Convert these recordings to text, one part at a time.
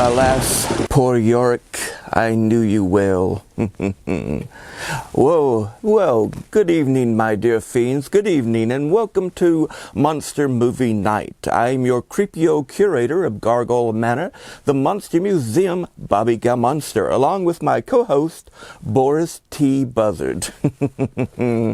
Alas, poor Yorick, I knew you well. Whoa, well, good evening, my dear fiends. Good evening, and welcome to Monster Movie Night. I'm your creepy old curator of Gargoyle Manor, the Monster Museum, Bobby Gamonster, along with my co-host, Boris T. Buzzard. You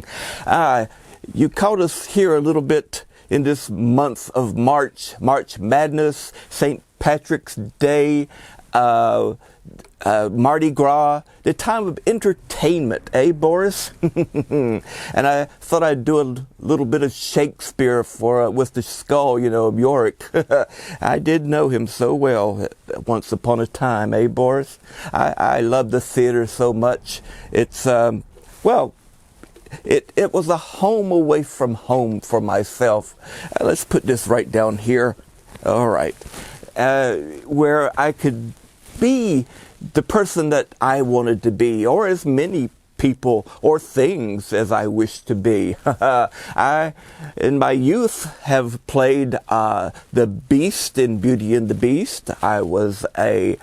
caught us here a little bit in this month of March Madness, St. Patrick's Day, Mardi Gras, the time of entertainment, eh, Boris? And I thought I'd do a little bit of Shakespeare with the skull, of Yorick. I did know him so well once upon a time, eh, Boris? I love the theater so much. It's, It was a home away from home for myself. Let's put this right down here. All right. Where I could be the person that I wanted to be, or as many people or things as I wished to be. I, in my youth, have played the Beast in Beauty and the Beast. I was a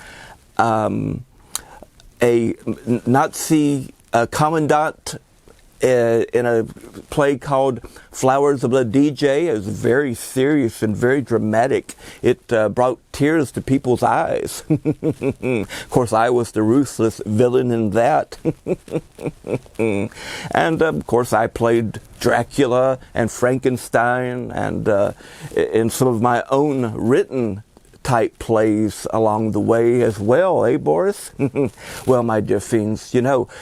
Nazi commandant in a play called Flowers of the DJ. It was very serious and very dramatic. It brought tears to people's eyes. Of course, I was the ruthless villain in that. And of course, I played Dracula and Frankenstein and in some of my own written type plays along the way as well, eh, Boris? Well, my dear fiends,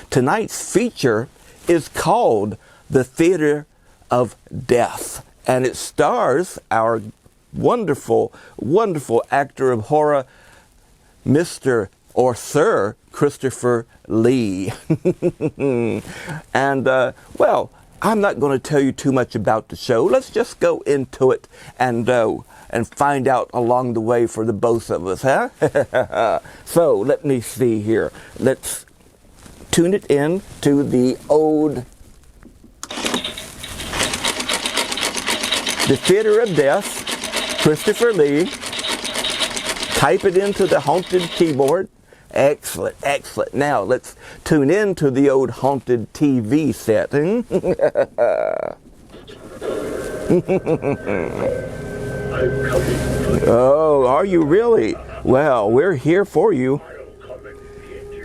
tonight's feature is called The Theater of Death, and it stars our wonderful, wonderful actor of horror, Mr. or Sir Christopher Lee. And, I'm not going to tell you too much about the show. Let's just go into it and find out along the way for the both of us, huh? So, let me see here. Let's tune it in to the old The Theater of Death, Christopher Lee. Type it into the haunted keyboard. Excellent, excellent. Now let's tune in to the old haunted TV set. Oh, are you really? Well, we're here for you.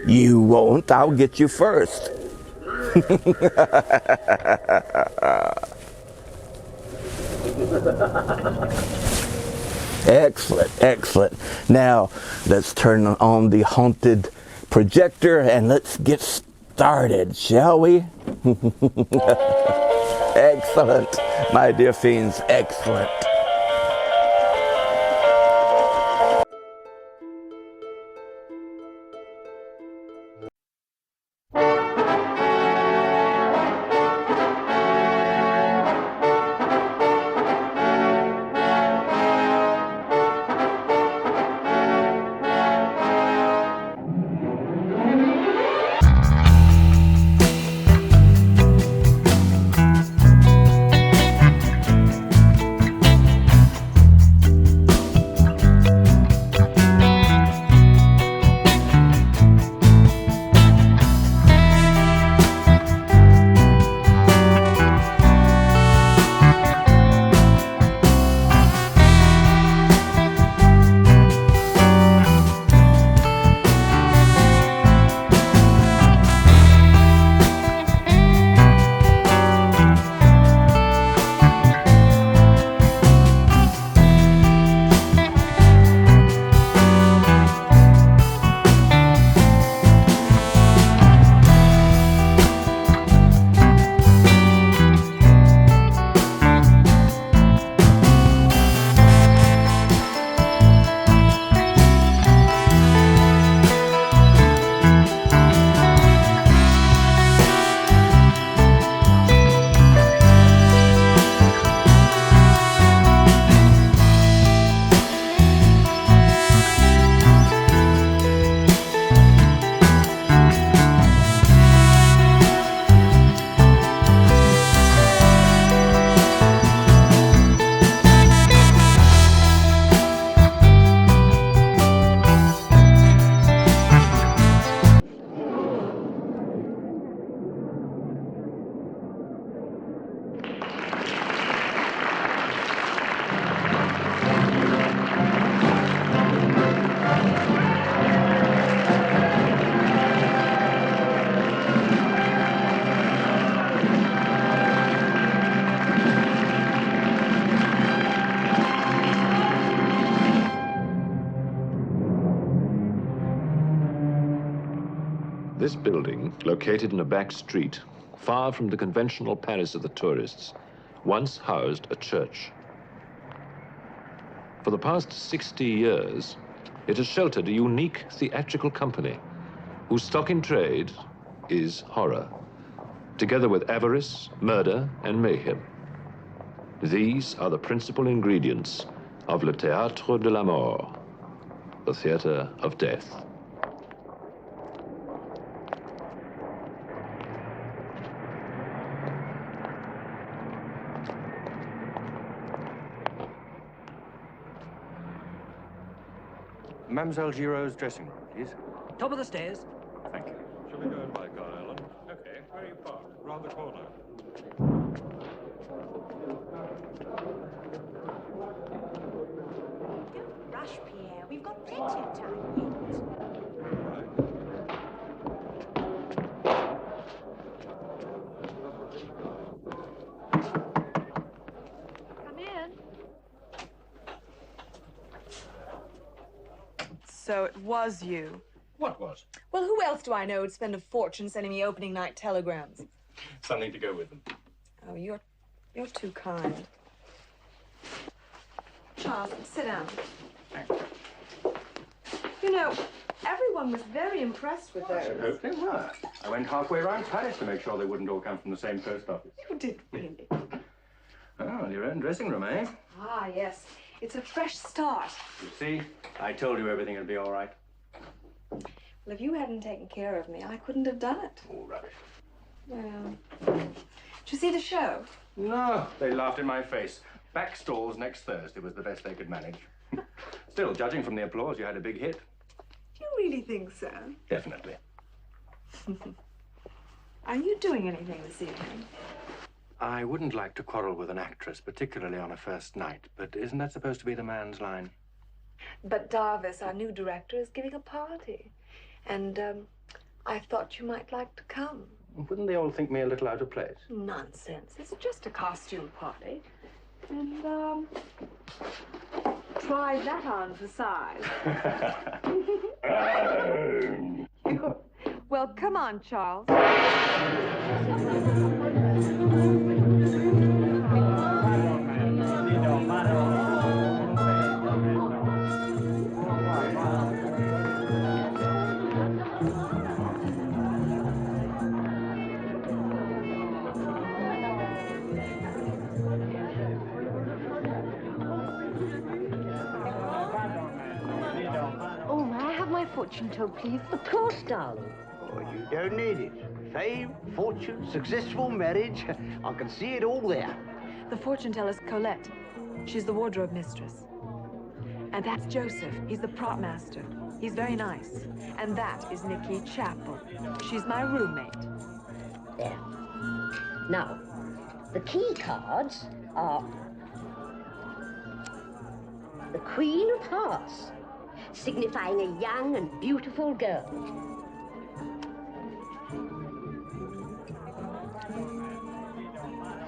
You won't. I'll get you first. Excellent, excellent. Now, let's turn on the haunted projector and let's get started, shall we? Excellent, my dear fiends, excellent. This building, located in a back street, far from the conventional Paris of the tourists, once housed a church. For the past 60 years, it has sheltered a unique theatrical company whose stock in trade is horror, together with avarice, murder, and mayhem. These are the principal ingredients of Le Théâtre de la Mort, the theater of death. Mademoiselle Giraud's dressing room, please. Top of the stairs. Thank you. Shall we go in by car, Ellen? Okay. Where are you parked? Round the corner. Don't rush, Pierre. We've got plenty of time yet. Come in. So it was you. What was? Well, who else do I know would spend a fortune sending me opening night telegrams? Something to go with them. Oh, you're too kind. Charles, sit down. Thanks. You know, everyone was very impressed with those. I hope they were. I went halfway around Paris to make sure they wouldn't all come from the same post office. You did really. Oh, your own dressing room, eh? Ah, yes. It's a fresh start. You see, I told you everything would be all right. Well, if you hadn't taken care of me, I couldn't have done it. Oh, rubbish. Well, did you see the show? No, they laughed in my face. Back stalls next Thursday was the best they could manage. Still, judging from the applause, you had a big hit. Do you really think so? Definitely. Are you doing anything this evening? I wouldn't like to quarrel with an actress, particularly on a first night, but isn't that supposed to be the man's line? But Darvis, our new director, is giving a party. And, I thought you might like to come. Wouldn't they all think me a little out of place? Nonsense. It's just a costume party. And, try that on for size. Well, come on, Charles. Oh, may I have my fortune told, please? Of course, darling. Oh, you don't need it. Fame, fortune, successful marriage. I can see it all there. The fortune teller's Colette. She's the wardrobe mistress. And that's Joseph. He's the prop master. He's very nice. And that is Nikki Chapel. She's my roommate. There. Now, the key cards are the Queen of Hearts, signifying a young and beautiful girl.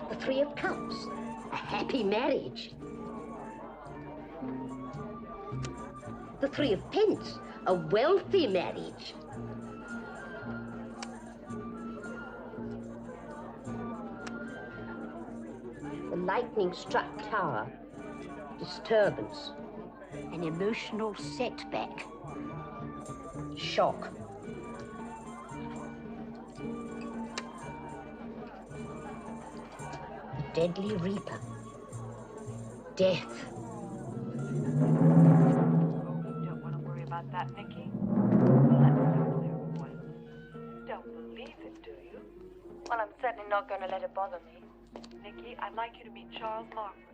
The Three of Cups, a happy marriage. The Three of Pence, a wealthy marriage. The lightning-struck tower, disturbance. An emotional setback. Shock. Deadly Reaper. Death. You don't want to worry about that, Nikki. Let's go there, boy. Don't believe it, do you? Well, I'm certainly not going to let it bother me. Nikki, I'd like you to meet Charles Margaret.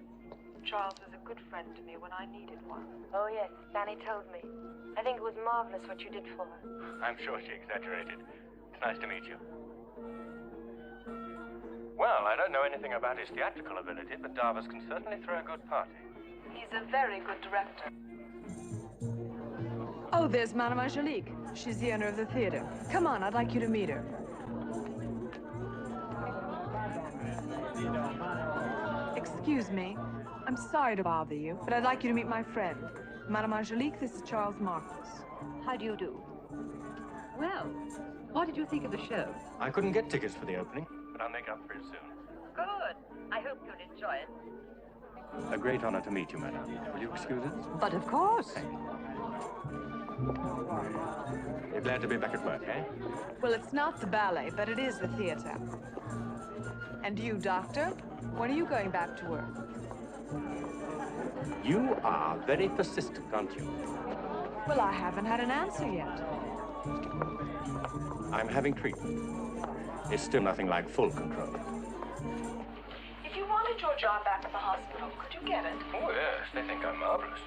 Charles was a good friend to me when I needed one. Oh, yes, Danny told me. I think it was marvelous what you did for her. I'm sure she exaggerated. It's nice to meet you. Well, I don't know anything about his theatrical ability, but Darvis can certainly throw a good party. He's a very good director. Oh, there's Madame Angelique. She's the owner of the theater. Come on, I'd like you to meet her. Excuse me. I'm sorry to bother you, but I'd like you to meet my friend. Madame Angelique, this is Charles Marcus. How do you do? Well, what did you think of the show? I couldn't get tickets for the opening, but I'll make up for it soon. Good. I hope you'll enjoy it. A great honor to meet you, madame. Will you excuse us? But of course. You're glad to be back at work, eh? Well, it's not the ballet, but it is the theater. And you, Doctor? When are you going back to work? You are very persistent, aren't you? Well, I haven't had an answer yet. I'm having treatment. It's still nothing like full control. If you wanted your job back at the hospital, could you get it? Oh, yes. They think I'm marvelous.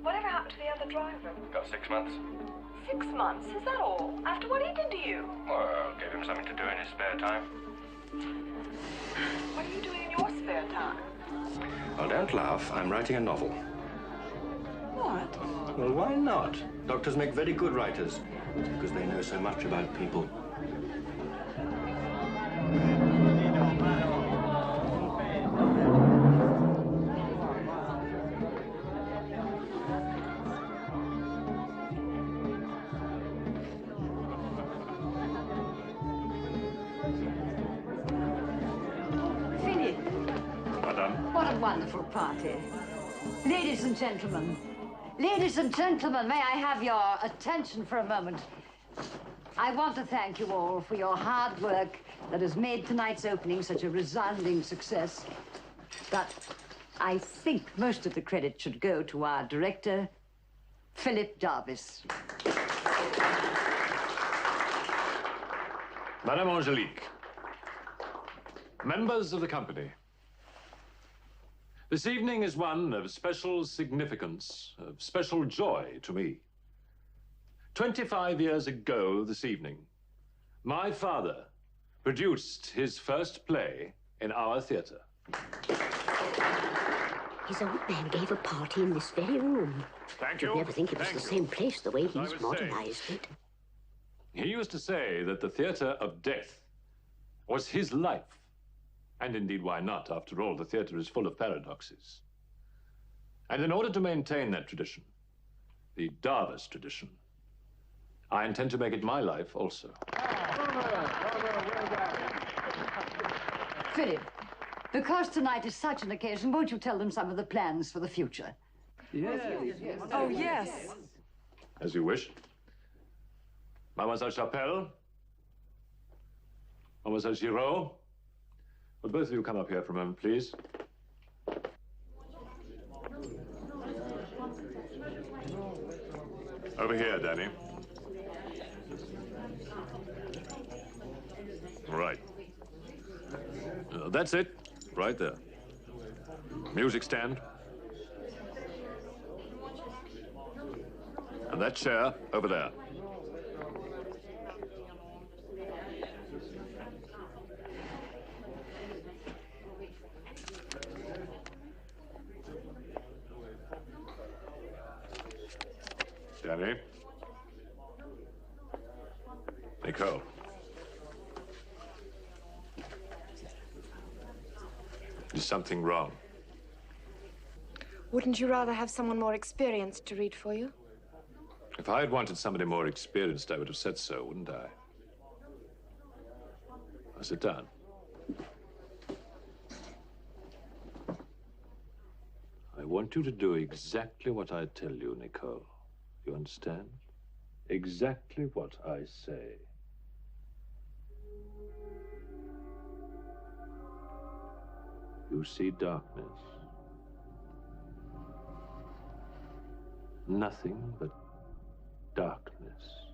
Whatever happened to the other driver? Got 6 months. 6 months? Is that all? After what he did to you? Well, gave him something to do in his spare time. What are you doing in your spare time? Well, don't laugh. I'm writing a novel. What? Well, why not? Doctors make very good writers because they know so much about people. Philip, Madame? what a wonderful party. Ladies and gentlemen, may I have your attention for a moment? I want to thank you all for your hard work that has made tonight's opening such a resounding success. But I think most of the credit should go to our director, Philip Jarvis. Madame Angelique, members of the company, this evening is one of special significance, of special joy to me. 25 years ago this evening, my father produced his first play in our theater. His old man gave a party in this very room. Thank you. You'd never think it was the same place the way he's modernized it. He used to say that the theater of death was his life. And indeed, why not? After all, the theater is full of paradoxes. And in order to maintain that tradition, the Jarvis tradition, I intend to make it my life also. Philip, because tonight is such an occasion, won't you tell them some of the plans for the future? Yes. Oh, yes. As you wish. Mademoiselle Chapelle, Mademoiselle Giraud, will both of you come up here for a moment, please? Over here, Danny. Right. That's it, right there. Music stand. And that chair over there. Danny. Nicole. Is something wrong? Wouldn't you rather have someone more experienced to read for you? If I had wanted somebody more experienced, I would have said so, wouldn't I? Now sit down. I want you to do exactly what I tell you, Nicole. You understand? Exactly what I say. You see darkness. Nothing but darkness.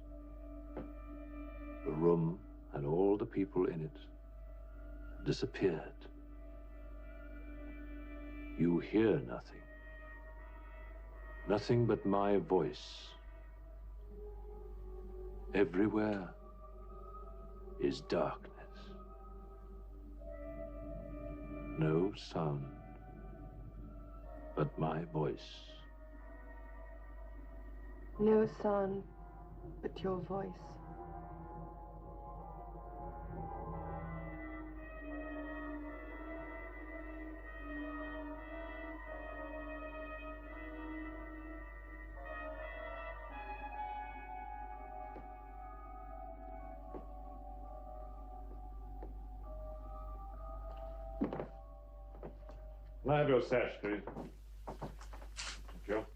The room and all the people in it disappeared. You hear nothing. Nothing but my voice. Everywhere is darkness. No sound but my voice. No sound but your voice. Can I have your sash, please? Thank you.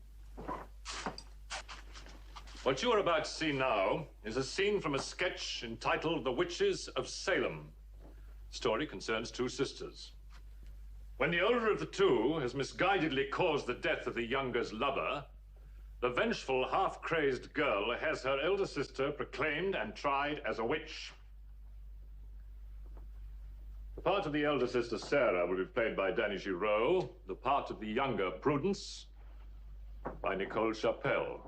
What you are about to see now is a scene from a sketch entitled The Witches of Salem. The story concerns two sisters. When the older of the two has misguidedly caused the death of the younger's lover, the vengeful, half-crazed girl has her elder sister proclaimed and tried as a witch. The part of the elder sister, Sarah, will be played by Danny Giraud. The part of the younger, Prudence, by Nicole Chappelle.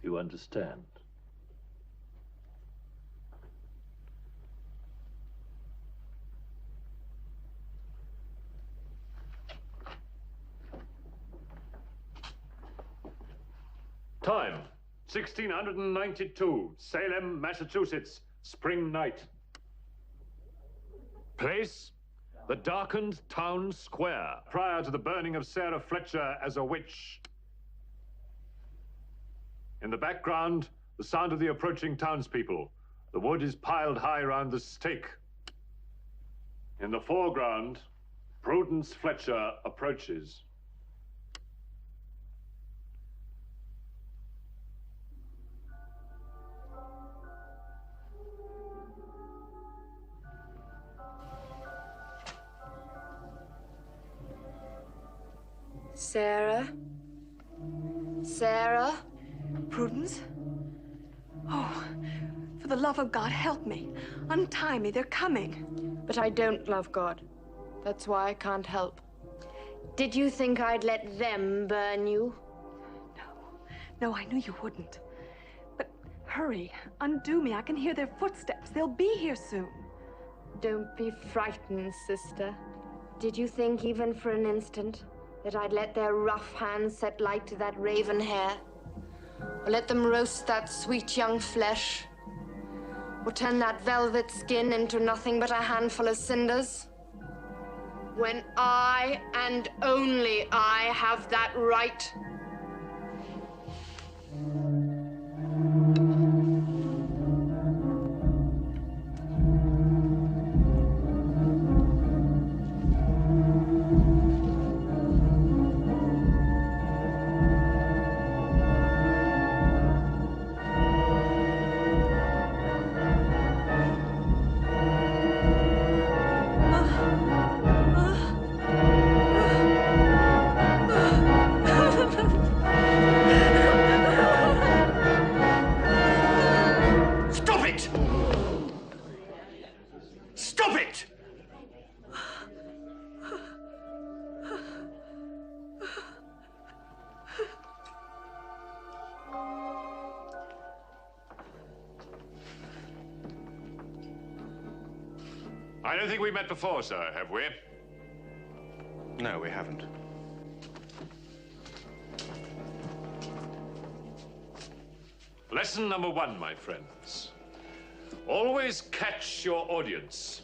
You understand? Time, 1692, Salem, Massachusetts, spring night. Place, the darkened town square, prior to the burning of Sarah Fletcher as a witch. In the background, the sound of the approaching townspeople. The wood is piled high around the stake. In the foreground, Prudence Fletcher approaches. Sarah? Sarah? Prudence? Oh, for the love of God, help me. Untie me, they're coming. But I don't love God. That's why I can't help. Did you think I'd let them burn you? No, I knew you wouldn't. But hurry, undo me. I can hear their footsteps. They'll be here soon. Don't be frightened, sister. Did you think even for an instant that I'd let their rough hands set light to that raven hair? Or let them roast that sweet young flesh? Or turn that velvet skin into nothing but a handful of cinders? When I, and only I, have that right. I don't think we've met before, sir, have we? No, we haven't. Lesson number 1, my friends. Always catch your audience.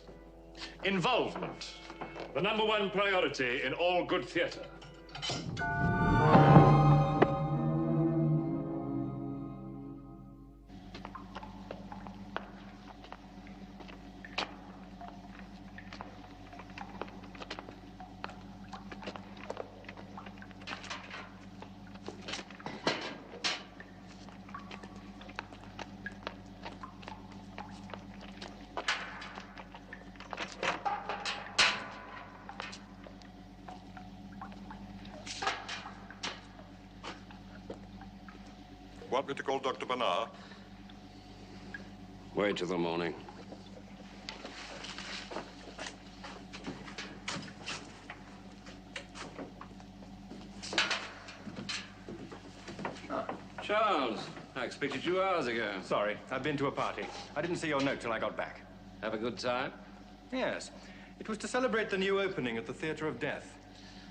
Involvement, the number 1 priority in all good theater. Want me to call Dr. Bernard? Wait till the morning. Charles, I expected you hours ago. Sorry, I've been to a party. I didn't see your note till I got back. Have a good time? Yes. It was to celebrate the new opening at the Theatre of Death.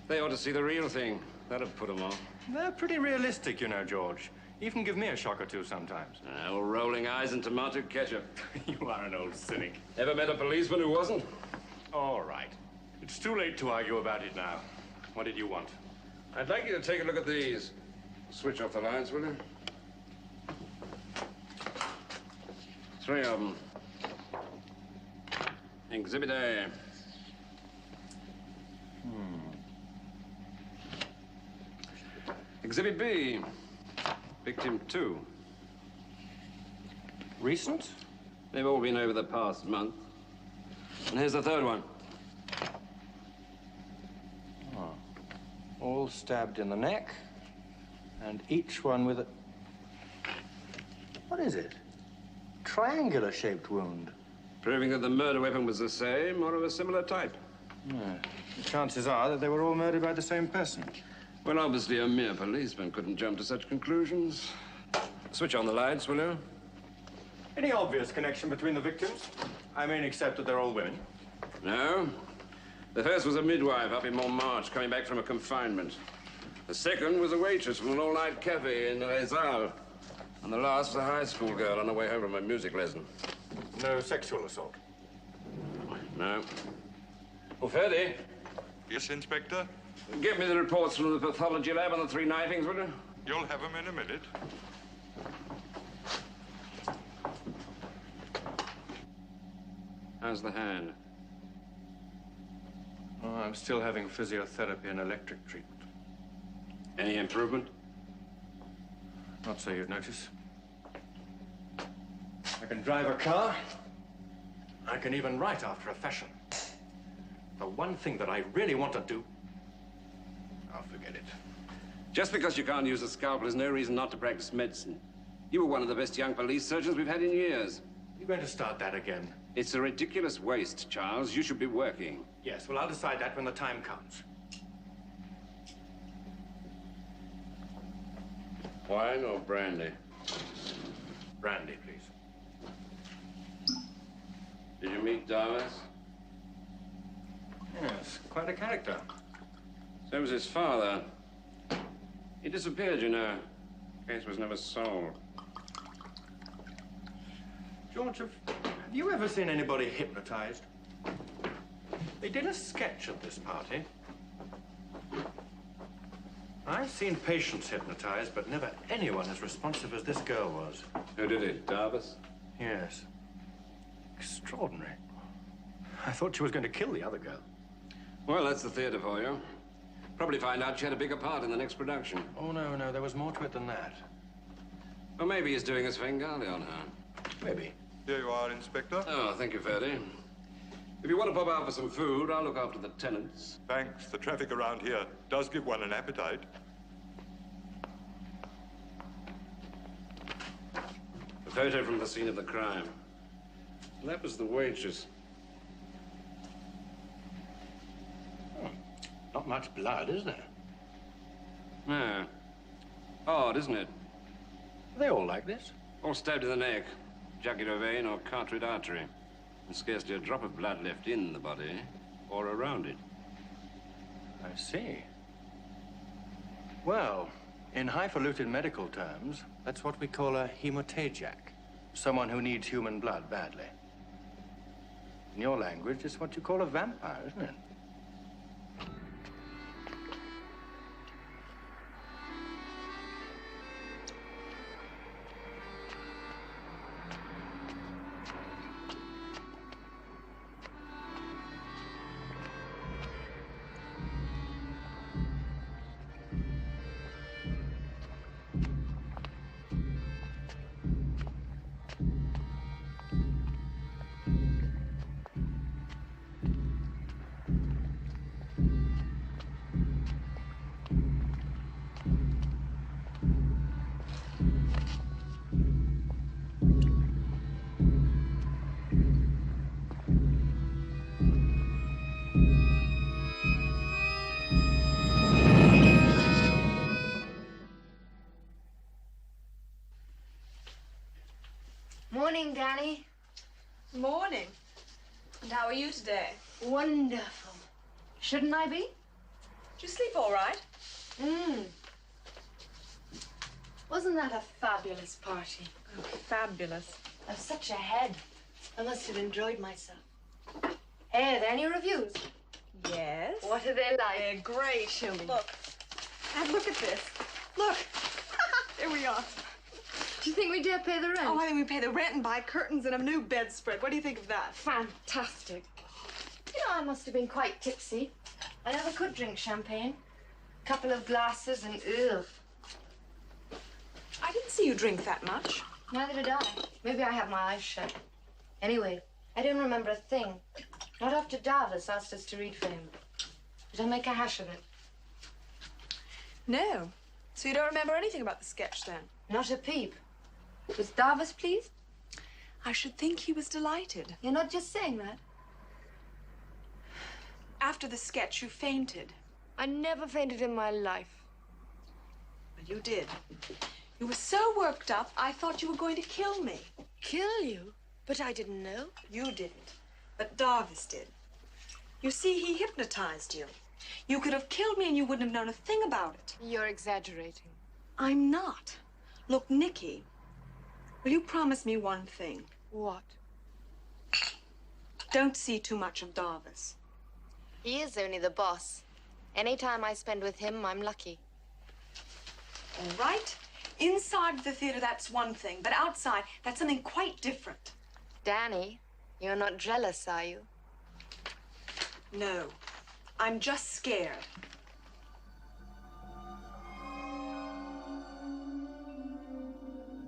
They ought to see the real thing. That'd put them off. They're pretty realistic, you know, George. Even give me a shock or two sometimes. Old rolling eyes and tomato ketchup. You are an old cynic. Ever met a policeman who wasn't? All right. It's too late to argue about it now. What did you want? I'd like you to take a look at these. Switch off the lights, will you? 3 of them. Exhibit A. Exhibit B. Victim 2. Recent? They've all been over the past month. And here's the 3rd one. Oh. All stabbed in the neck, and each one with a... What is it? Triangular-shaped wound. Proving that the murder weapon was the same or of a similar type. Yeah. The chances are that they were all murdered by the same person. Well, obviously a mere policeman couldn't jump to such conclusions. Switch on the lights, will you? Any obvious connection between the victims? I mean, except that they're all women. No. The first was a midwife up in Montmartre, coming back from a confinement. The second was a waitress from an all-night cafe in Rehearsal. And the last was a high school girl on her way home from a music lesson. No sexual assault? No. Well, Ferdy? Yes, Inspector? Give me the reports from the pathology lab on the 3 knifings, will you? You'll have them in a minute. How's the hand? Oh, I'm still having physiotherapy and electric treatment. Any improvement? Not so you'd notice. I can drive a car. I can even write after a fashion. The one thing that I really want to do, I'll forget it. Just because you can't use a scalpel is no reason not to practice medicine. You were one of the best young police surgeons we've had in years. You're going to start that again? It's a ridiculous waste, Charles. You should be working. Yes, well, I'll decide that when the time comes. Wine or brandy? Brandy, please. Did you meet Davis? Yes, quite a character. So was his father. He disappeared, you know. Case was never solved. George, have you ever seen anybody hypnotized? They did a sketch at this party. I've seen patients hypnotized, but never anyone as responsive as this girl was. Who did it, Davis? Yes. Extraordinary. I thought she was going to kill the other girl. Well, that's the theater for you. Probably find out she had a bigger part in the next production. Oh, no, there was more to it than that. Well, maybe he's doing his Svengali on her. Maybe. Here you are, Inspector. Oh, thank you, Ferdy. If you want to pop out for some food, I'll look after the tenants. Thanks. The traffic around here does give one an appetite. A photo from the scene of the crime. That was the waitress. Not much blood, is there? No. Odd, isn't it? Are they all like this? All stabbed in the neck, jugular vein or carotid artery. And scarcely a drop of blood left in the body or around it. I see. Well, in highfalutin medical terms, that's what we call a hemotagiac. Someone who needs human blood badly. In your language, it's what you call a vampire, isn't it? Morning, Danny. Morning. And how are you today? Wonderful. Shouldn't I be? Did you sleep all right? Wasn't that a fabulous party? Oh, fabulous. I've such a head. I must have enjoyed myself. Hey, are there any reviews? Yes. What are they like? They're great, Shildy. Look. And look at this. Look. Here we are. Do you think we dare pay the rent? Oh, I think we pay the rent and buy curtains and a new bedspread. What do you think of that? Fantastic. You know, I must have been quite tipsy. I never could drink champagne. A couple of glasses and ugh. I didn't see you drink that much. Neither did I. Maybe I had my eyes shut. Anyway, I didn't remember a thing. Not after Davis asked us to read for him. Did I make a hash of it? No. So you don't remember anything about the sketch, then? Not a peep. Was Davis pleased? I should think he was delighted. You're not just saying that. After the sketch, you fainted. I never fainted in my life. But you did. You were so worked up, I thought you were going to kill me. Kill you? But I didn't know. You didn't. But Darvis did. You see, he hypnotized you. You could have killed me and you wouldn't have known a thing about it. You're exaggerating. I'm not. Look, Nikki, will you promise me one thing? What? Don't see too much of Darvis. He is only the boss. Any time I spend with him, I'm lucky. All right. Inside the theater, that's one thing. But outside, that's something quite different. Danny, you're not jealous, are you? No. I'm just scared.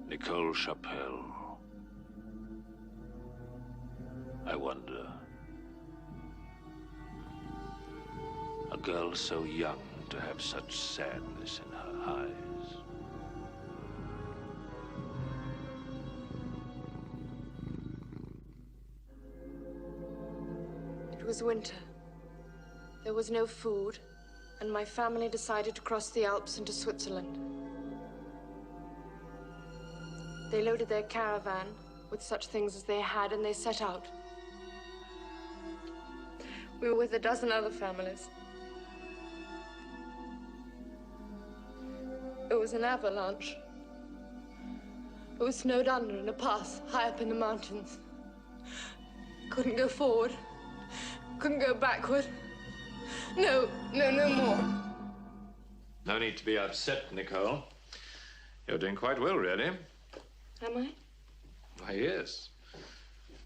Nicole Chappelle. I wonder. A girl so young to have such sadness in her eyes. It was winter. There was no food, and my family decided to cross the Alps into Switzerland. They loaded their caravan with such things as they had, and they set out. We were with a dozen other families. It was an avalanche. It was snowed under in a pass high up in the mountains. Couldn't go forward. Couldn't go backward. No more. No need to be upset, Nicole. You're doing quite well, really. Am I? Why, yes.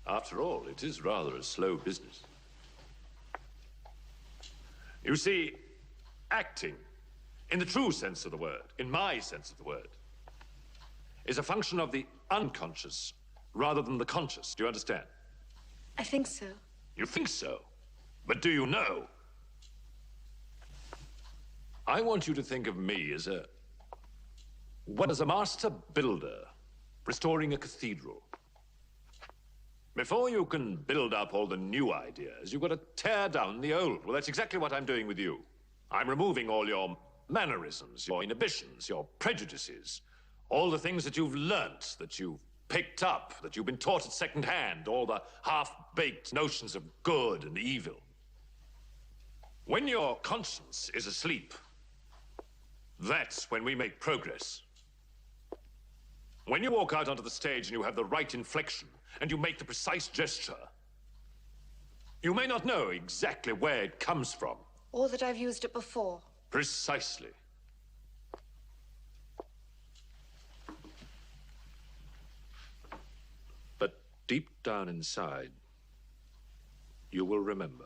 After all, it is rather a slow business. You see, acting, in the true sense of the word, in my sense of the word, is a function of the unconscious rather than the conscious. Do you understand? I think so. You think so? But do you know? I want you to think of me as a master builder restoring a cathedral. Before you can build up all the new ideas, you've got to tear down the old. Well, that's exactly what I'm doing with you. I'm removing all your mannerisms, your inhibitions, your prejudices, all the things that you've learnt, that you've picked up, that you've been taught at second hand, all the half-baked notions of good and evil. When your conscience is asleep, that's when we make progress. When you walk out onto the stage and you have the right inflection and you make the precise gesture, you may not know exactly where it comes from. Or that I've used it before. Precisely. But deep down inside, you will remember.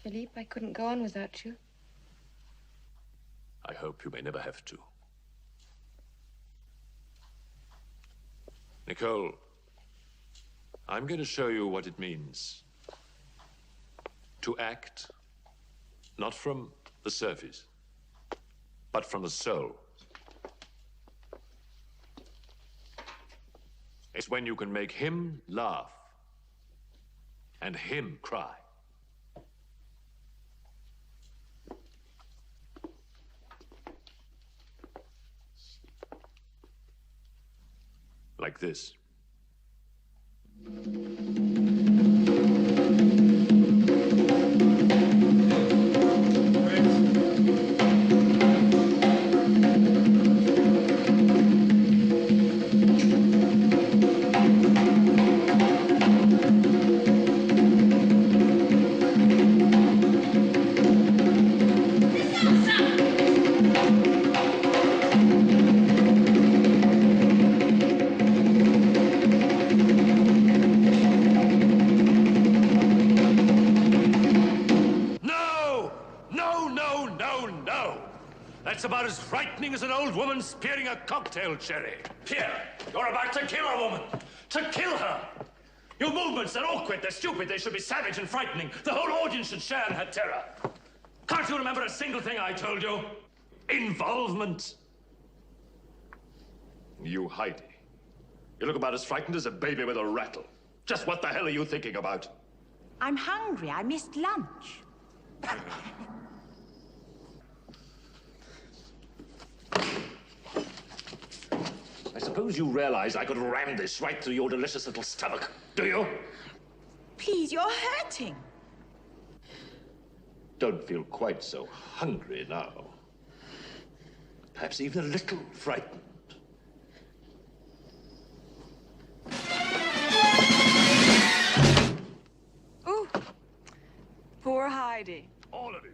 Philippe, I couldn't go on without you. I hope you may never have to. Nicole, I'm going to show you what it means to act not from the surface, but from the soul. It's when you can make him laugh and him cry. Like this. That's about as frightening as an old woman spearing a cocktail cherry. Pierre, you're about to kill a woman. To kill her. Your movements, they're awkward, they're stupid, they should be savage and frightening. The whole audience should share in her terror. Can't you remember a single thing I told you? Involvement. You, Heidi. You look about as frightened as a baby with a rattle. Just what the hell are you thinking about? I'm hungry. I missed lunch. I suppose you realize I could ram this right through your delicious little stomach, do you? Please, you're hurting. Don't feel quite so hungry now. Perhaps even a little frightened. Ooh. Poor Heidi. All of you.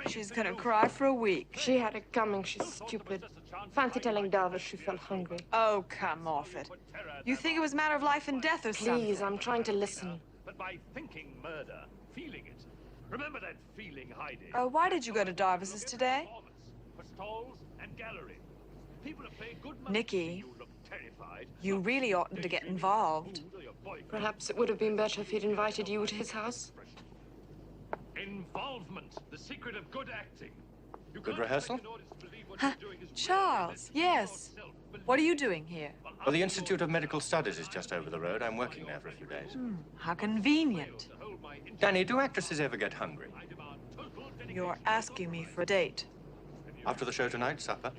She's gonna cry for a week. She had it coming. She's stupid. Fancy telling Darvis she felt hungry. Oh, come off it. You think it was a matter of life and death or something? Please, I'm trying to listen. But by thinking murder, feeling it. Remember that feeling, Heidi. Why did you go to Darvis's today? For stalls and gallery. People have paid good money. Nikki, You look terrified. you really oughtn't to get involved. Perhaps it would have been better if he'd invited you to his house. Involvement, the secret of good acting. Good rehearsal? Charles, yes. What are you doing here? Well, the Institute of Medical Studies is just over the road. I'm working there for a few days. How convenient. Danny, do actresses ever get hungry? You're asking me for a date. After the show tonight, supper?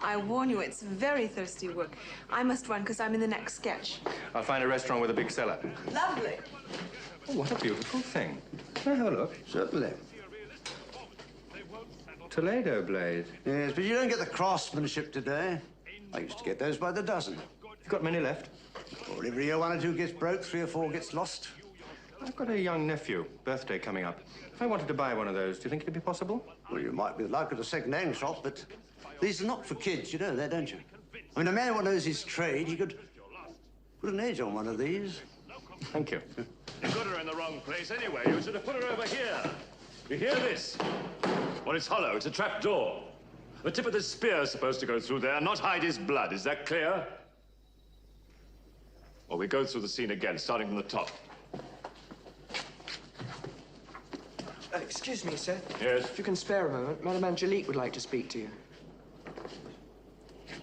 I warn you, it's very thirsty work. I must run because I'm in the next sketch. I'll find a restaurant with a big cellar. Lovely. Oh, what a beautiful thing. Can I have a look? Certainly. Toledo blade. Yes, but you don't get the craftsmanship today. I used to get those by the dozen. You've got many left? Well, every year 1 or 2 gets broke, 3 or 4 gets lost. I've got a young nephew, birthday coming up. If I wanted to buy one of those, do you think it'd be possible? Well, you might be the luck at a second-hand shop, but these are not for kids, you know that, don't you? I mean, a man who knows his trade, he could put an age on one of these. Thank you. You got her in the wrong place anyway. You should have put her over here. You hear this? Well, it's hollow. It's a trap door. The tip of the spear is supposed to go through there, not hide his blood. Is that clear? Well, we go through the scene again, starting from the top. Excuse me, sir. Yes? If you can spare a moment, Madame Angelique would like to speak to you.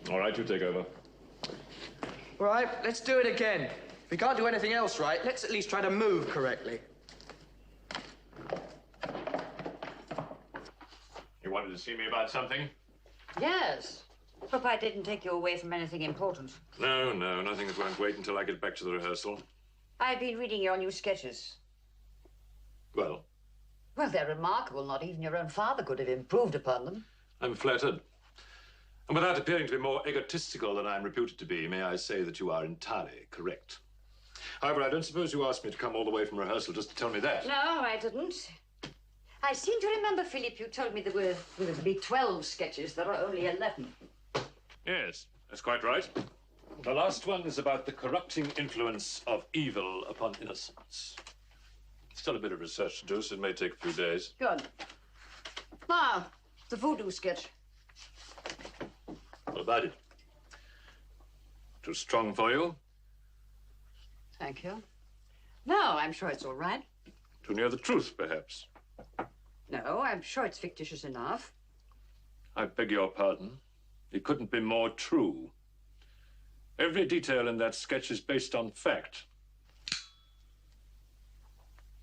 All right, you take over. All right, let's do it again. If we can't do anything else right, let's at least try to move correctly. You wanted to see me about something? Yes. Hope I didn't take you away from anything important. No, nothing that won't wait until I get back to the rehearsal. I've been reading your new sketches. Well, Well, they're remarkable. Not even your own father could have improved upon them. I'm flattered. And without appearing to be more egotistical than I'm reputed to be, may I say that you are entirely correct. However, I don't suppose you asked me to come all the way from rehearsal just to tell me that. No, I didn't. I seem to remember, Philip, you told me there were to be 12 sketches. There are only 11. Yes, that's quite right. The last one is about the corrupting influence of evil upon innocence. Still a bit of research to do, so it may take a few days. Good. Now, the voodoo sketch. What about it? Too strong for you? Thank you. No, I'm sure it's all right. Too near the truth, perhaps. No, I'm sure it's fictitious enough. I beg your pardon. It couldn't be more true. Every detail in that sketch is based on fact.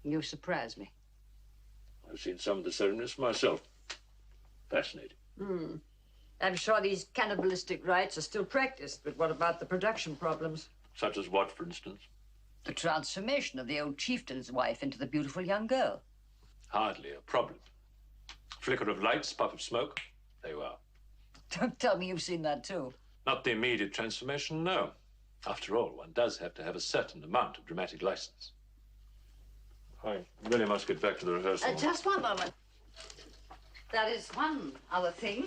You surprise me. I've seen some of the ceremonies myself. Fascinating. I'm sure these cannibalistic rites are still practiced, but what about the production problems? Such as what, for instance? The transformation of the old chieftain's wife into the beautiful young girl. Hardly a problem. Flicker of lights, puff of smoke. There you are. Don't tell me you've seen that too. Not the immediate transformation, no. After all, one does have to have a certain amount of dramatic license. I really must get back to the rehearsal. Just one moment. That is one other thing.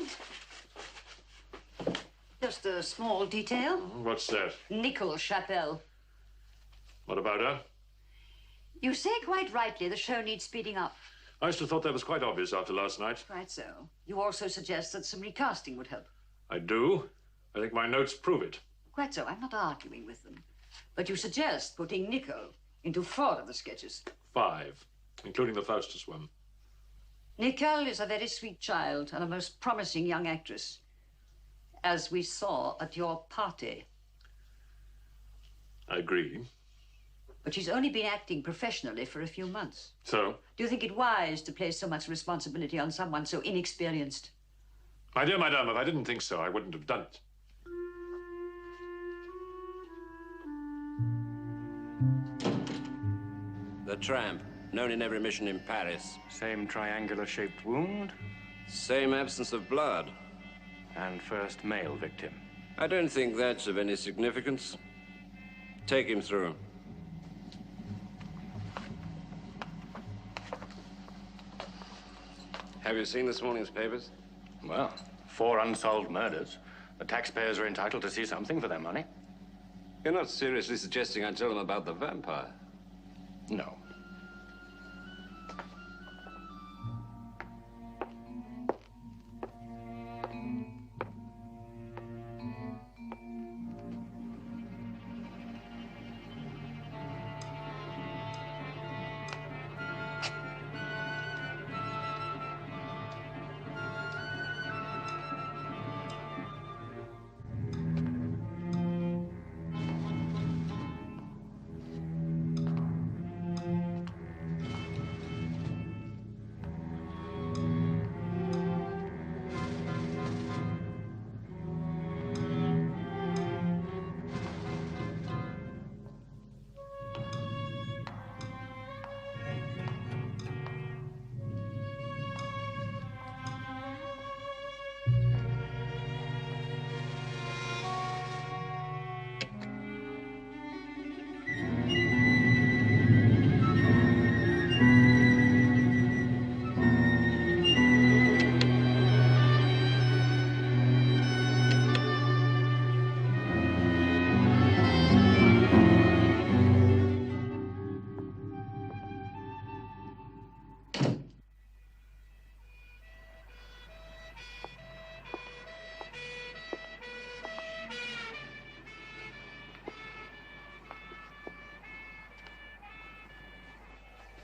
Just a small detail. What's that? Nicole Chapelle. What about her? You say quite rightly the show needs speeding up. I should have thought that was quite obvious after last night. Right so. You also suggest that some recasting would help. I do. I think my notes prove it. Quite so. I'm not arguing with them. But you suggest putting Nico into 4 of the sketches. 5, including the Faustus one. Nicole is a very sweet child and a most promising young actress, as we saw at your party. I agree. But she's only been acting professionally for a few months. So? Do you think it wise to place so much responsibility on someone so inexperienced? My dear madame, if I didn't think so, I wouldn't have done it. The tramp, known in every mission in Paris. Same triangular-shaped wound? Same absence of blood. And first male victim. I don't think that's of any significance. Take him through. Have you seen this morning's papers? Well, 4 unsolved murders. The taxpayers are entitled to see something for their money. You're not seriously suggesting I tell them about the vampire? No.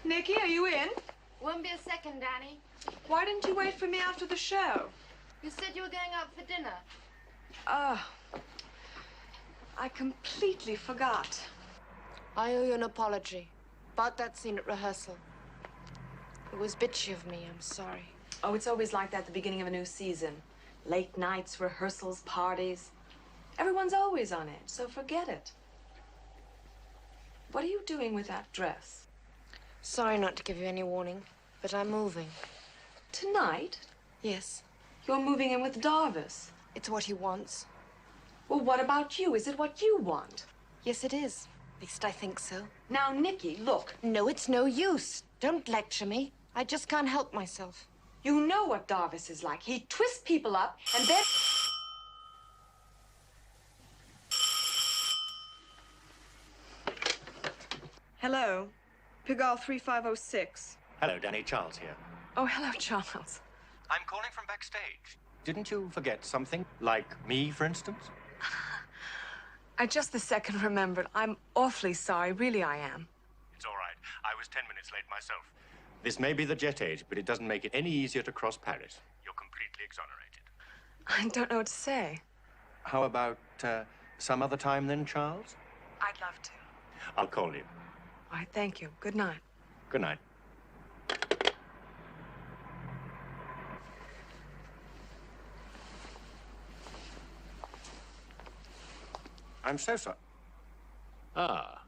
Nikki, are you in? Won't be a second, Danny. Why didn't you wait for me after the show? You said you were going out for dinner. Oh, I completely forgot. I owe you an apology about that scene at rehearsal. It was bitchy of me, I'm sorry. Oh, it's always like that at the beginning of a new season. Late nights, rehearsals, parties. Everyone's always on it, so forget it. What are you doing with that dress? Sorry not to give you any warning, but I'm moving. Tonight? Yes. You're moving in with Darvis? It's what he wants. Well, what about you? Is it what you want? Yes, it is. At least I think so. Now, Nikki, look. No, it's no use. Don't lecture me. I just can't help myself. You know what Darvis is like. He twists people up and then... Hello. Pigalle 3506. Hello, Danny. Charles here. Oh, hello, Charles. I'm calling from backstage. Didn't you forget something? Like me, for instance? I just the second remembered. I'm awfully sorry. Really, I am. It's all right. I was 10 minutes late myself. This may be the jet age, but it doesn't make it any easier to cross Paris. You're completely exonerated. I don't know what to say. How about some other time then, Charles? I'd love to. I'll call you. All right, thank you. Good night. Good night. I'm so sorry. Ah,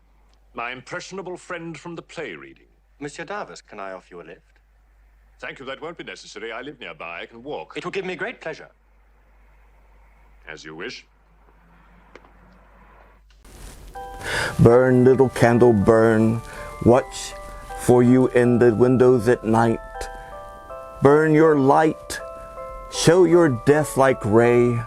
my impressionable friend from the play reading. Monsieur Darvis, can I offer you a lift? Thank you, that won't be necessary. I live nearby. I can walk. It will give me great pleasure. As you wish. Burn, little candle, burn. Watch for you in the windows at night. Burn your light. Show your death-like ray.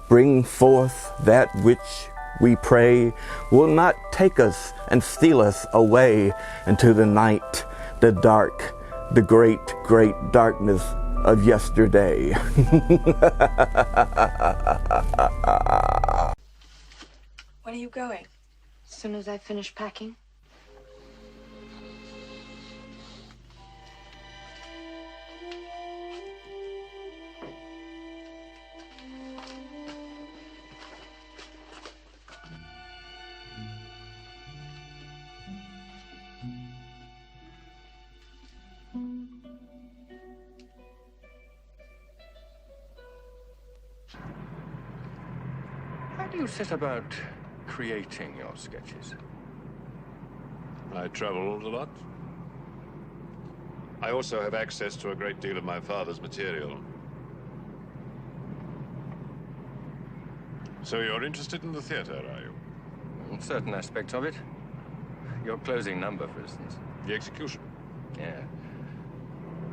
Bring forth that which we pray will not take us and steal us away into the night, the dark, the great, great darkness of yesterday. When are you going? As soon as I finish packing. How do you set about creating your sketches? I traveled a lot. I also have access to a great deal of my father's material. So you're interested in the theater, are you? In certain aspects of it. Your closing number, for instance. The execution? Yeah.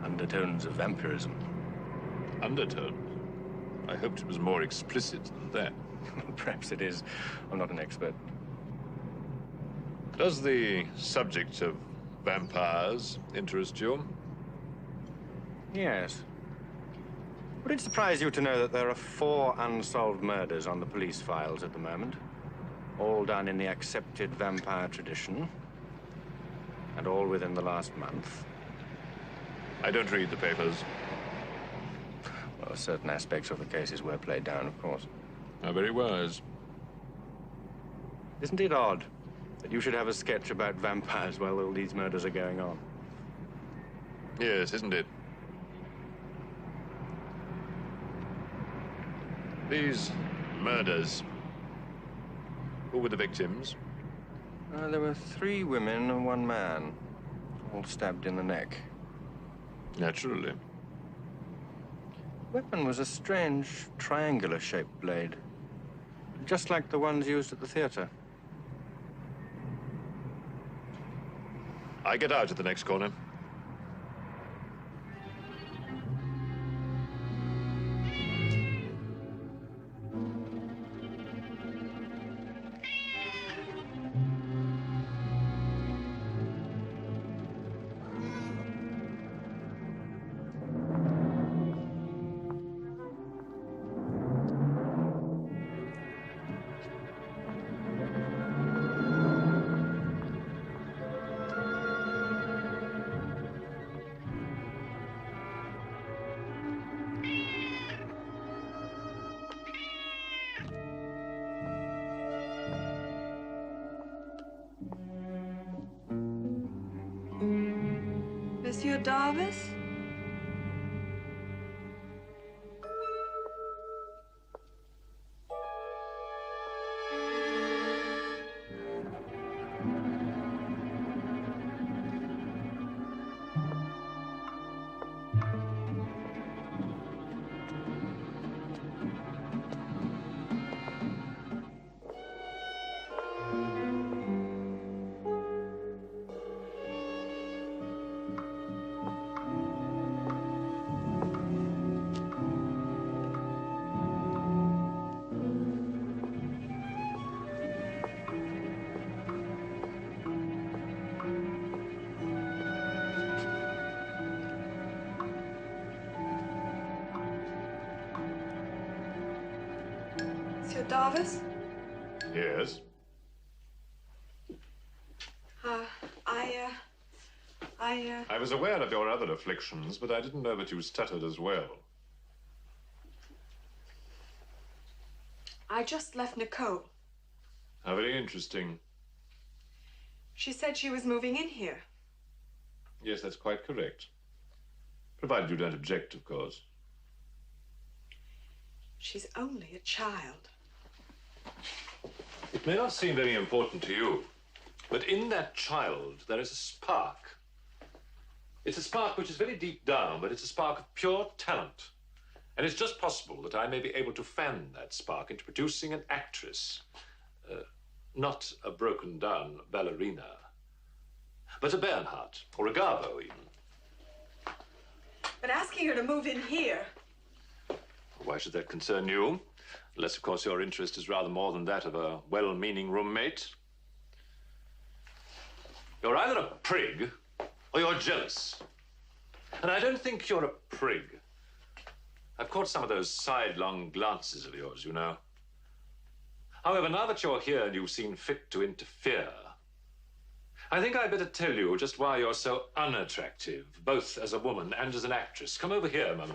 Undertones of vampirism. Undertones? I hoped it was more explicit than that. Perhaps it is. I'm not an expert. Does the subject of vampires interest you? Yes. Would it surprise you to know that there are 4 unsolved murders on the police files at the moment? All done in the accepted vampire tradition. And all within the last month. I don't read the papers. Well, certain aspects of the cases were played down, of course. How very wise. Isn't it odd that you should have a sketch about vampires while all these murders are going on? Yes, isn't it? These murders, who were the victims? There were 3 women and 1 man, all stabbed in the neck. Naturally. The weapon was a strange, triangular-shaped blade, just like the ones used at the theater. I get out at the next corner. Monsieur Darvis? Monsieur Darvis? Yes? I was aware of your other afflictions, but I didn't know that you stuttered as well. I just left Nicole. How very interesting. She said she was moving in here. Yes, that's quite correct. Provided you don't object, of course. She's only a child. It may not seem very important to you, but in that child there is a spark. It's a spark which is very deep down, but it's a spark of pure talent. And it's just possible that I may be able to fan that spark into producing an actress. Not a broken-down ballerina, but a Bernhardt, or a Garbo, even. But asking her to move in here... Why should that concern you? Unless, of course, your interest is rather more than that of a well-meaning roommate. You're either a prig or you're jealous. And I don't think you're a prig. I've caught some of those sidelong glances of yours, you know. However, now that you're here and you've seen fit to interfere, I think I'd better tell you just why you're so unattractive, both as a woman and as an actress. Come over here, Mum.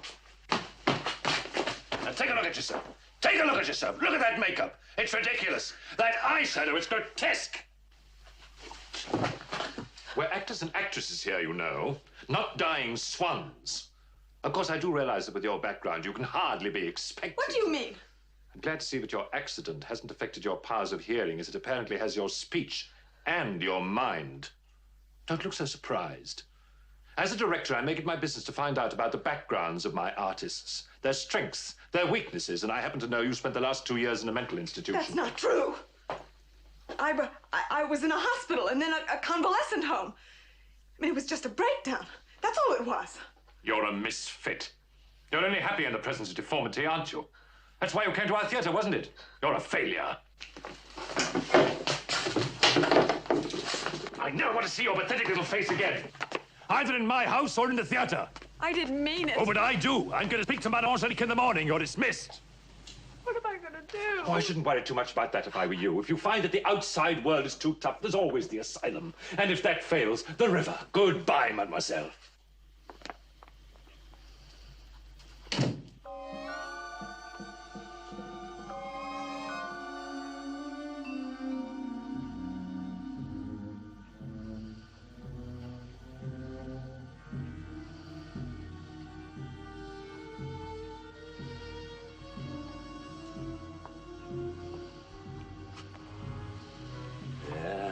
Now, take a look at yourself. Take a look at yourself. Look at that makeup. It's ridiculous. That eyeshadow, it's grotesque. We're actors and actresses here, you know, not dying swans. Of course, I do realize that with your background, you can hardly be expected. What do you mean? I'm glad to see that your accident hasn't affected your powers of hearing, as it apparently has your speech and your mind. Don't look so surprised. As a director, I make it my business to find out about the backgrounds of my artists, their strengths, their weaknesses, and I happen to know you spent the last 2 years in a mental institution. That's not true. I was in a hospital and then a convalescent home. I mean, it was just a breakdown. That's all it was. You're a misfit. You're only happy in the presence of deformity, aren't you? That's why you came to our theatre, wasn't it? You're a failure. I never want to see your pathetic little face again. Either in my house or in the theatre. I didn't mean it. Oh, but I do. I'm going to speak to Madame Angelique in the morning. You're dismissed. What am I going to do? Oh, I shouldn't worry too much about that if I were you. If you find that the outside world is too tough, there's always the asylum. And if that fails, the river. Goodbye, mademoiselle.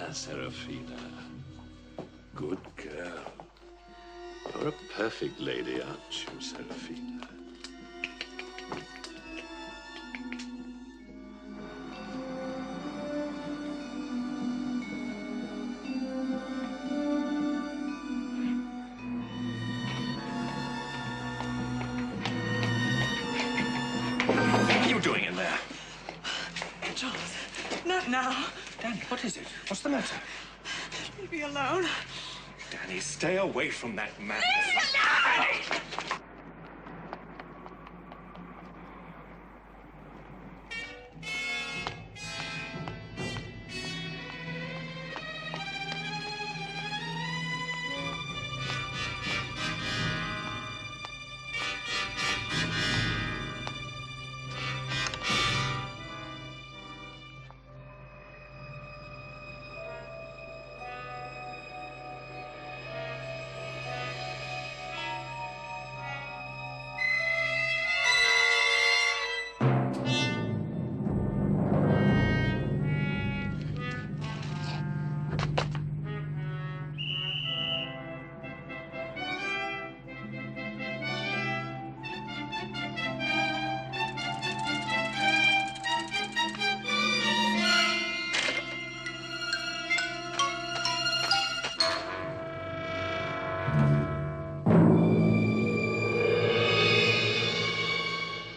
Serafina. Good girl. You're a perfect lady, aren't you, Serafina? What are you doing in there? Charles, not now. Danny, what is it? What's the matter? Leave me alone. Danny, stay away from that man. Leave me alone! Danny!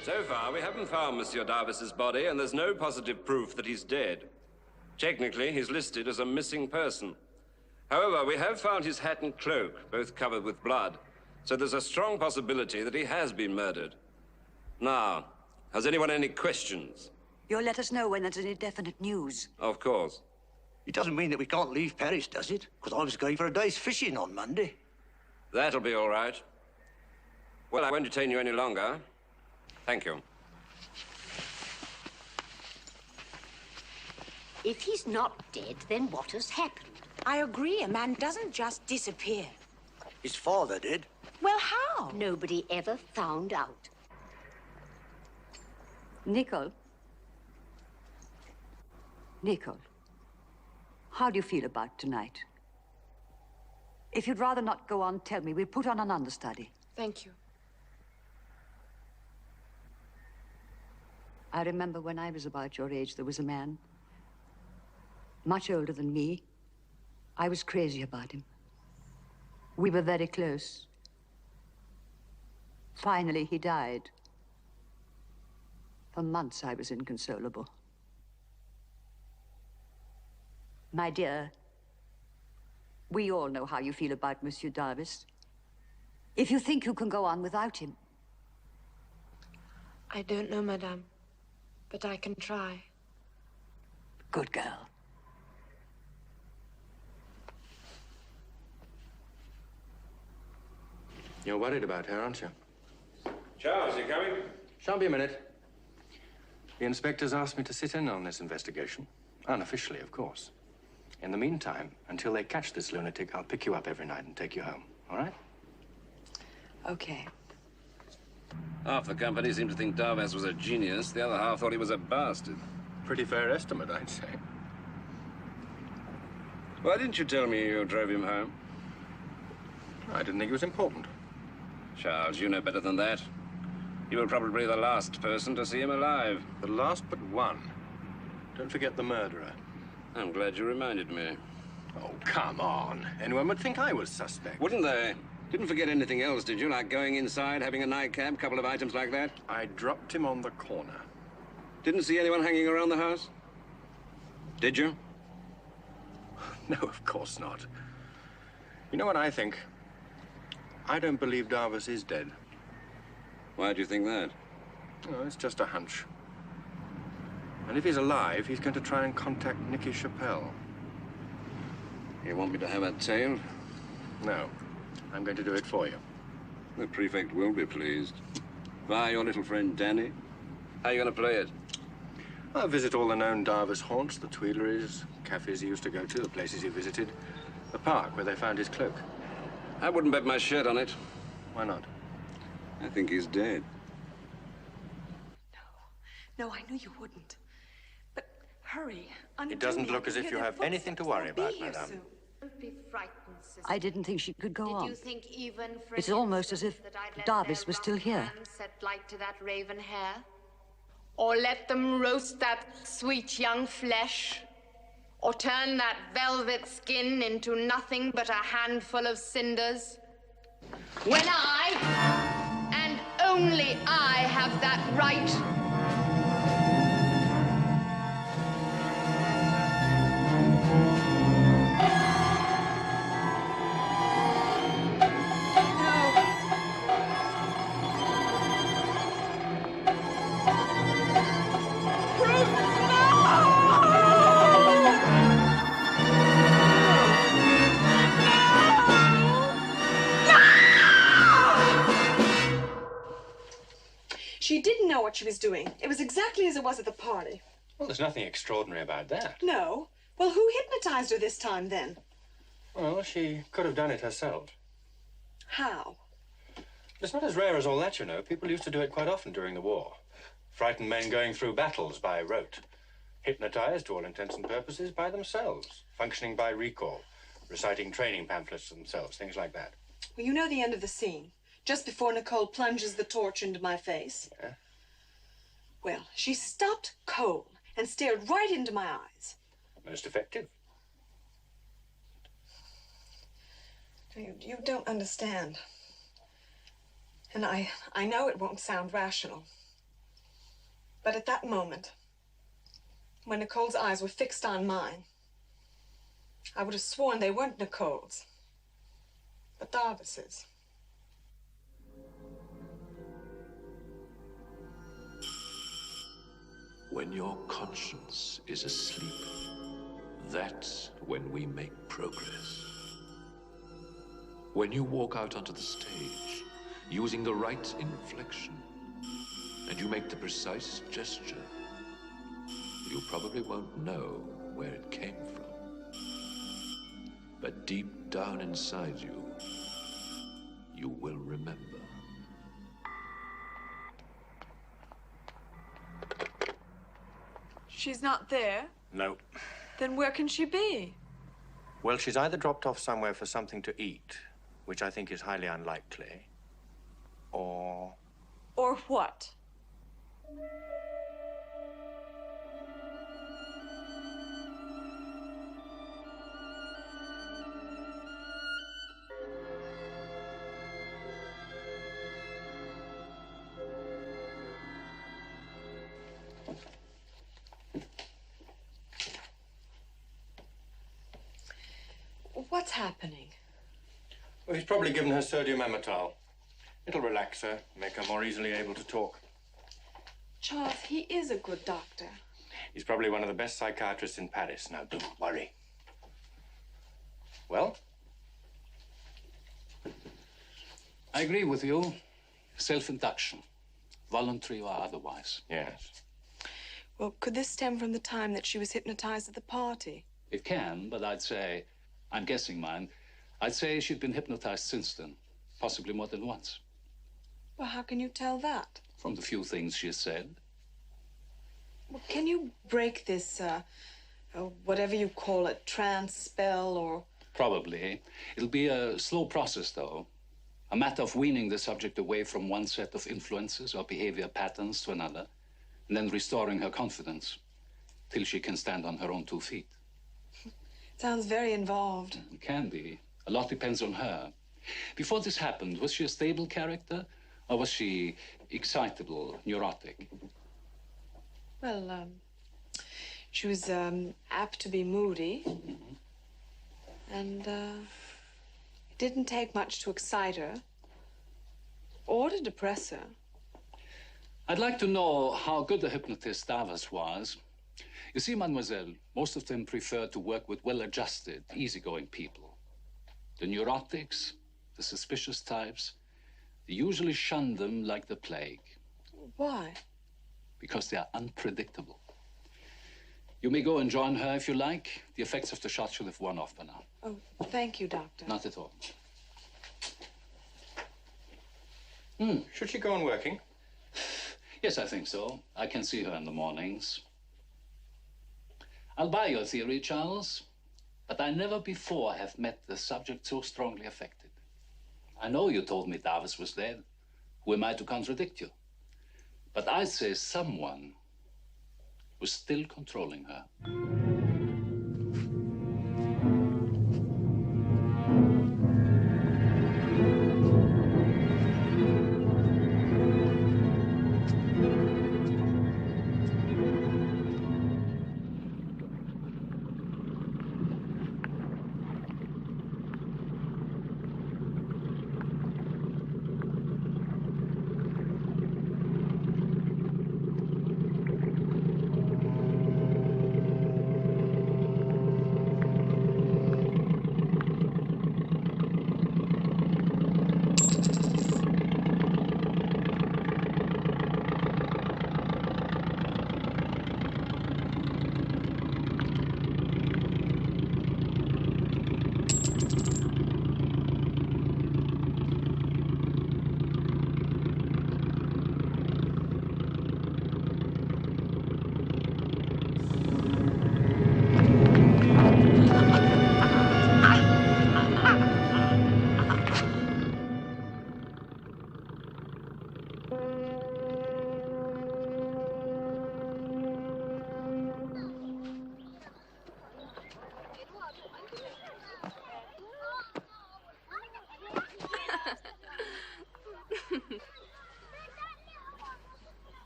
So far, we haven't found Monsieur Darvis's body, and there's no positive proof that he's dead. Technically, he's listed as a missing person. However, we have found his hat and cloak, both covered with blood, so there's a strong possibility that he has been murdered. Now, has anyone any questions? You'll let us know when there's any definite news. Of course. It doesn't mean that we can't leave Paris, does it? Because I was going for a day's fishing on Monday. That'll be all right. Well, I won't detain you any longer. Thank you. If he's not dead, then what has happened? I agree. A man doesn't just disappear. His father did. Well, how? Nobody ever found out. Nicole? Nicole, how do you feel about tonight? If you'd rather not go on, tell me. We'll put on an understudy. Thank you. I remember when I was about your age, there was a man, much older than me. I was crazy about him. We were very close. Finally, he died. For months, I was inconsolable. My dear, we all know how you feel about Monsieur Darvis. If you think you can go on without him. I don't know, madame, but I can try. Good girl. You're worried about her, aren't you? Charles, you coming? Shan't be a minute. The inspector's asked me to sit in on this investigation. Unofficially, of course. In the meantime, until they catch this lunatic, I'll pick you up every night and take you home. All right? Okay. Half the company seemed to think Darvas was a genius. The other half thought he was a bastard. Pretty fair estimate, I'd say. Why didn't you tell me you drove him home? I didn't think it was important. Charles, you know better than that. You were probably the last person to see him alive. The last but one. Don't forget the murderer. I'm glad you reminded me. Oh, come on. Anyone would think I was suspect. Wouldn't they? Didn't forget anything else, did you? Like going inside, having a nightcap, couple of items like that? I dropped him on the corner. Didn't see anyone hanging around the house? Did you? No, of course not. You know what I think? I don't believe Darvas is dead. Why do you think that? Oh, it's just a hunch. And if he's alive, he's going to try and contact Nicky Chappelle. You want me to have a tail? No. I'm going to do it for you. The prefect will be pleased. Why, your little friend Danny? How are you going to play it? I'll visit all the known Darvas haunts, the Tuileries, cafes he used to go to, the places he visited, the park where they found his cloak. I wouldn't bet my shirt on it. Why not? I think he's dead. No, I knew you wouldn't. But hurry. It doesn't look as if you have anything to worry about, madame. Don't be frightened, sister. I didn't think she could go on. Did you think even for It's an almost as instant if that I'd let Darvis their was still rough here. hands set light to that raven hair? Or let them roast that sweet young flesh? Or turn that velvet skin into nothing but a handful of cinders? When I, and only I, have that right. She didn't know what she was doing. It was exactly as it was at the party. Well, there's nothing extraordinary about that. No. Well, who hypnotized her this time, then? Well, she could have done it herself. How? It's not as rare as all that, you know. People used to do it quite often during the war. Frightened men going through battles by rote. Hypnotized, to all intents and purposes, by themselves. Functioning by recall. Reciting training pamphlets to themselves, things like that. Well, you know the end of the scene. Just before Nicole plunges the torch into my face. Yeah? Well, she stopped cold and stared right into my eyes. Most effective. You don't understand. And I know it won't sound rational. But at that moment, when Nicole's eyes were fixed on mine, I would have sworn they weren't Nicole's, but Darvis's. When your conscience is asleep, that's when we make progress. When you walk out onto the stage, using the right inflection, and you make the precise gesture, you probably won't know where it came from. But deep down inside you, you will remember. She's not there? No. Then where can she be? Well, she's either dropped off somewhere for something to eat, which I think is highly unlikely, or... Or what? What's happening? Well, he's probably given her sodium amytal. It'll relax her, make her more easily able to talk. Charles, he is a good doctor. He's probably one of the best psychiatrists in Paris. Now, don't worry. Well? I agree with you. Self-induction, voluntary or otherwise. Yes. Well, could this stem from the time that she was hypnotized at the party? It can, but I'd say, I'm guessing mine, I'd say she'd been hypnotized since then, possibly more than once. Well, how can you tell that? From the few things she has said. Well, can you break this, whatever you call it, trance spell or... Probably. It'll be a slow process, though. A matter of weaning the subject away from one set of influences or behavior patterns to another, and then restoring her confidence till she can stand on her own 2 feet. Sounds very involved. It can be. A lot depends on her. Before this happened, was she a stable character, or was she excitable, neurotic? Well, she was apt to be moody. And it didn't take much to excite her or to depress her. I'd like to know how good a hypnotist Davos was. You see, mademoiselle, most of them prefer to work with well-adjusted, easygoing people. The neurotics, the suspicious types, they usually shun them like the plague. Why? Because they are unpredictable. You may go and join her if you like. The effects of the shot should have worn off by now. Oh, thank you, Doctor. Not at all. Should she go on working? Yes, I think so. I can see her in the mornings. I'll buy your theory, Charles, but I never before have met the subject so strongly affected. I know you told me Davis was dead. Who am I to contradict you? But I say someone was still controlling her.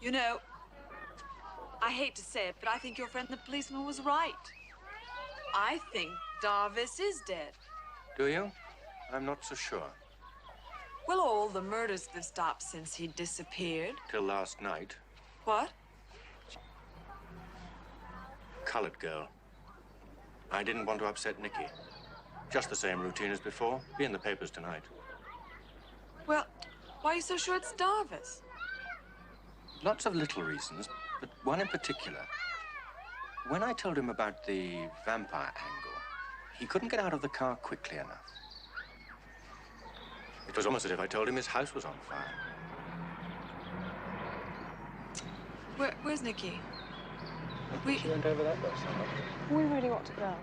You know, I hate to say it, but I think your friend the policeman was right. I think Darvis is dead. Do you? I'm not so sure. Well, all the murders have stopped since he disappeared. Till last night. What? Colored girl. I didn't want to upset Nikki. Just the same routine as before. Be in the papers tonight. Well, why are you so sure it's Darvis? Lots of little reasons, but one in particular. When I told him about the vampire angle, he couldn't get out of the car quickly enough. It was almost as if I told him his house was on fire. Where's Nikki? She went over that last night. We really ought to go.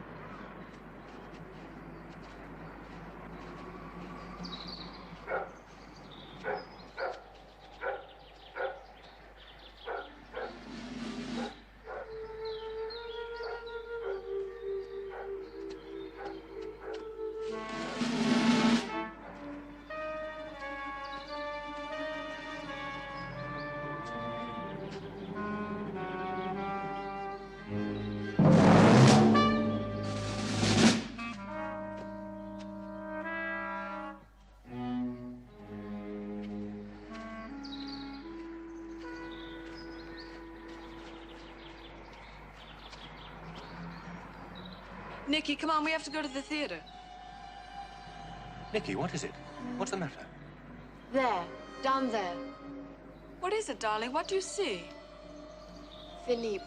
Nicky, come on, we have to go to the theater. Nicky, what is it? What's the matter? There, down there. What is it, darling? What do you see? Philippe.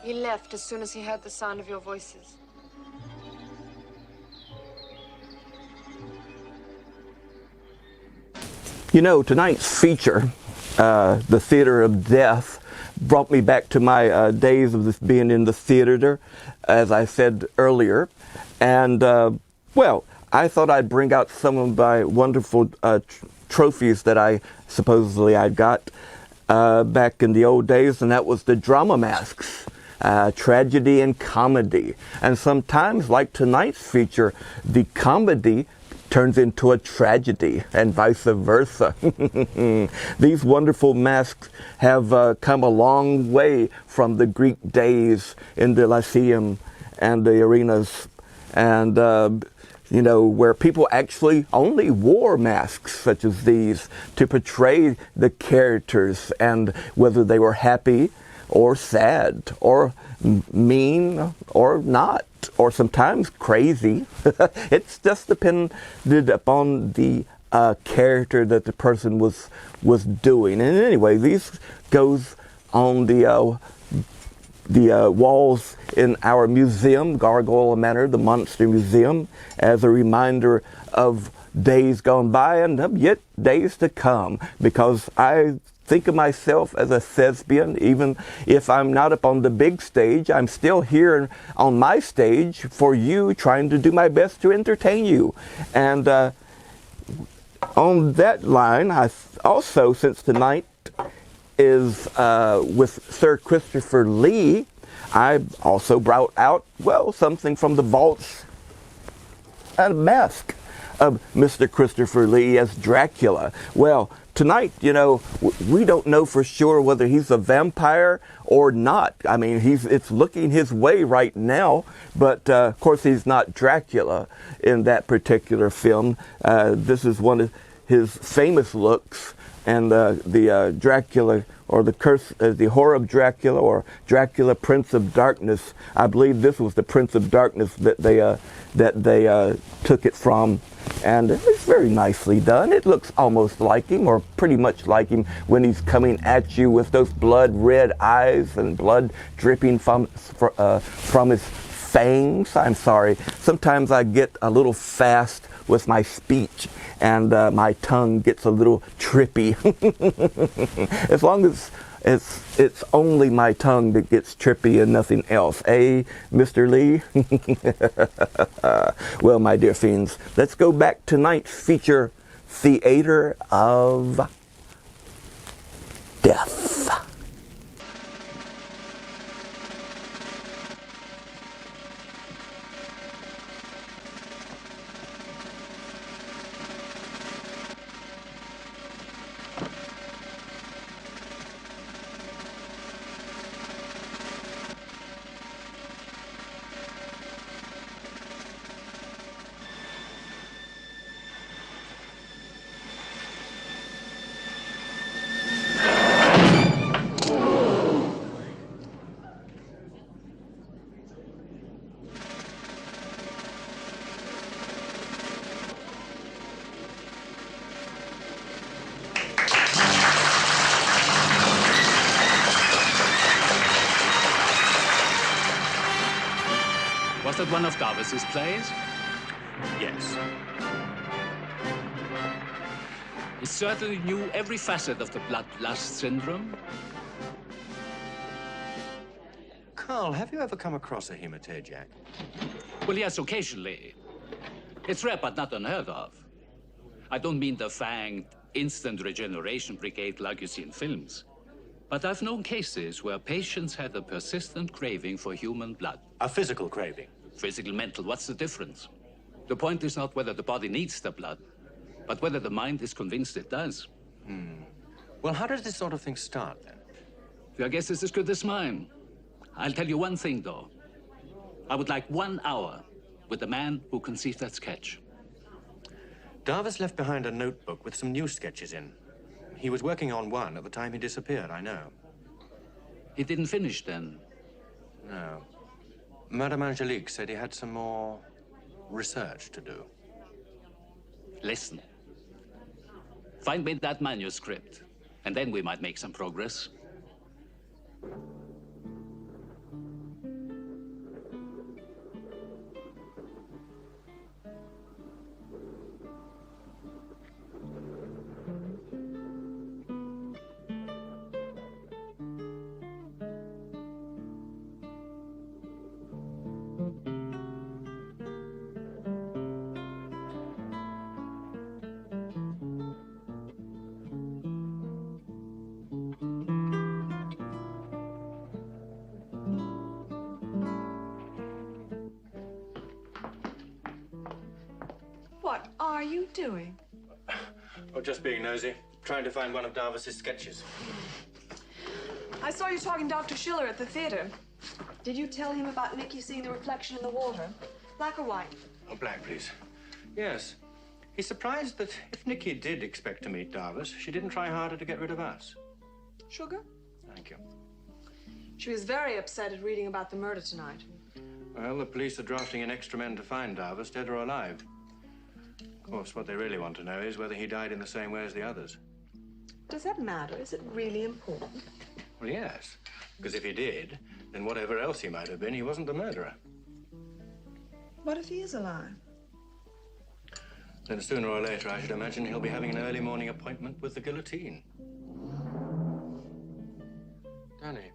He left as soon as he heard the sound of your voices. You know, tonight's feature, The Theater of Death, brought me back to my days of this being in the theater, as I said earlier. And, well, I thought I'd bring out some of my wonderful trophies that I got back in the old days, and that was the drama masks, tragedy and comedy. And sometimes, like tonight's feature, the comedy turns into a tragedy, and vice versa. These wonderful masks have come a long way from the Greek days in the Lyceum and the arenas, and you know, where people actually only wore masks such as these to portray the characters, and whether they were happy or sad or mean or not, or sometimes crazy. It's just depended upon the character that the person was doing. And anyway, these goes on the walls in our museum, Gargoyle Manor, the Monster Museum, as a reminder of days gone by and yet days to come, because I think of myself as a thespian. Even if I'm not up on the big stage, I'm still here on my stage for you, trying to do my best to entertain you. And on that line, I also, since tonight is with Sir Christopher Lee, I also brought out, well, something from the vaults, a mask of Mr. Christopher Lee as Dracula. Well, tonight, you know, we don't know for sure whether he's a vampire or not. I mean, it's looking his way right now, but of course he's not Dracula in that particular film. This is one of his famous looks, and the Dracula, or the curse, the horror of Dracula, or Dracula, Prince of Darkness. I believe this was the Prince of Darkness that they took it from, and it's very nicely done. It looks almost like him, or pretty much like him, when he's coming at you with those blood red eyes and blood dripping from his fangs. I'm sorry. Sometimes I get a little fast with my speech, and my tongue gets a little trippy. As long as it's only my tongue that gets trippy and nothing else. Eh, Mr. Lee? Well, my dear fiends, let's go back to tonight's feature, Theater of Death. Was that one of Darvis's plays? Yes. He certainly knew every facet of the bloodlust syndrome. Carl, have you ever come across a hematodiac? Well, yes, occasionally. It's rare, but not unheard of. I don't mean the fanged instant regeneration brigade like you see in films. But I've known cases where patients had a persistent craving for human blood. A physical craving? Physical, mental, what's the difference? The point is not whether the body needs the blood, but whether the mind is convinced it does. Well, how does this sort of thing start, then? Your guess is as good as mine. I'll tell you one thing, though. I would like 1 hour with the man who conceived that sketch. Darvis left behind a notebook with some new sketches in. He was working on one at the time he disappeared, I know. He didn't finish, then? No. Madame Angelique said he had some more research to do. Listen. Find me that manuscript, and then we might make some progress. What are you doing? Oh, just being nosy. Trying to find one of Darvis's sketches. I saw you talking to Dr. Schiller at the theater. Did you tell him about Nicky seeing the reflection in the water? Black or white? Oh, black, please. Yes. He's surprised that if Nicky did expect to meet Darvis, she didn't try harder to get rid of us. Sugar? Thank you. She was very upset at reading about the murder tonight. Well, the police are drafting in extra men to find Darvis, dead or alive. Of course, what they really want to know is whether he died in the same way as the others. Does that matter? Is it really important? Well, yes. Because if he did, then whatever else he might have been, he wasn't the murderer. What if he is alive? Then sooner or later, I should imagine he'll be having an early morning appointment with the guillotine. Danny,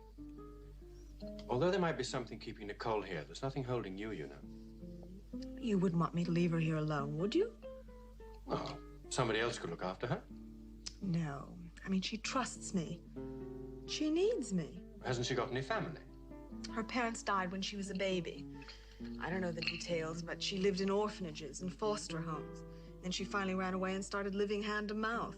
although there might be something keeping Nicole here, there's nothing holding you, you know. You wouldn't want me to leave her here alone, would you? Well, somebody else could look after her. No. I mean, she trusts me. She needs me. Hasn't she got any family? Her parents died when she was a baby. I don't know the details, but she lived in orphanages and foster homes. Then she finally ran away and started living hand to mouth.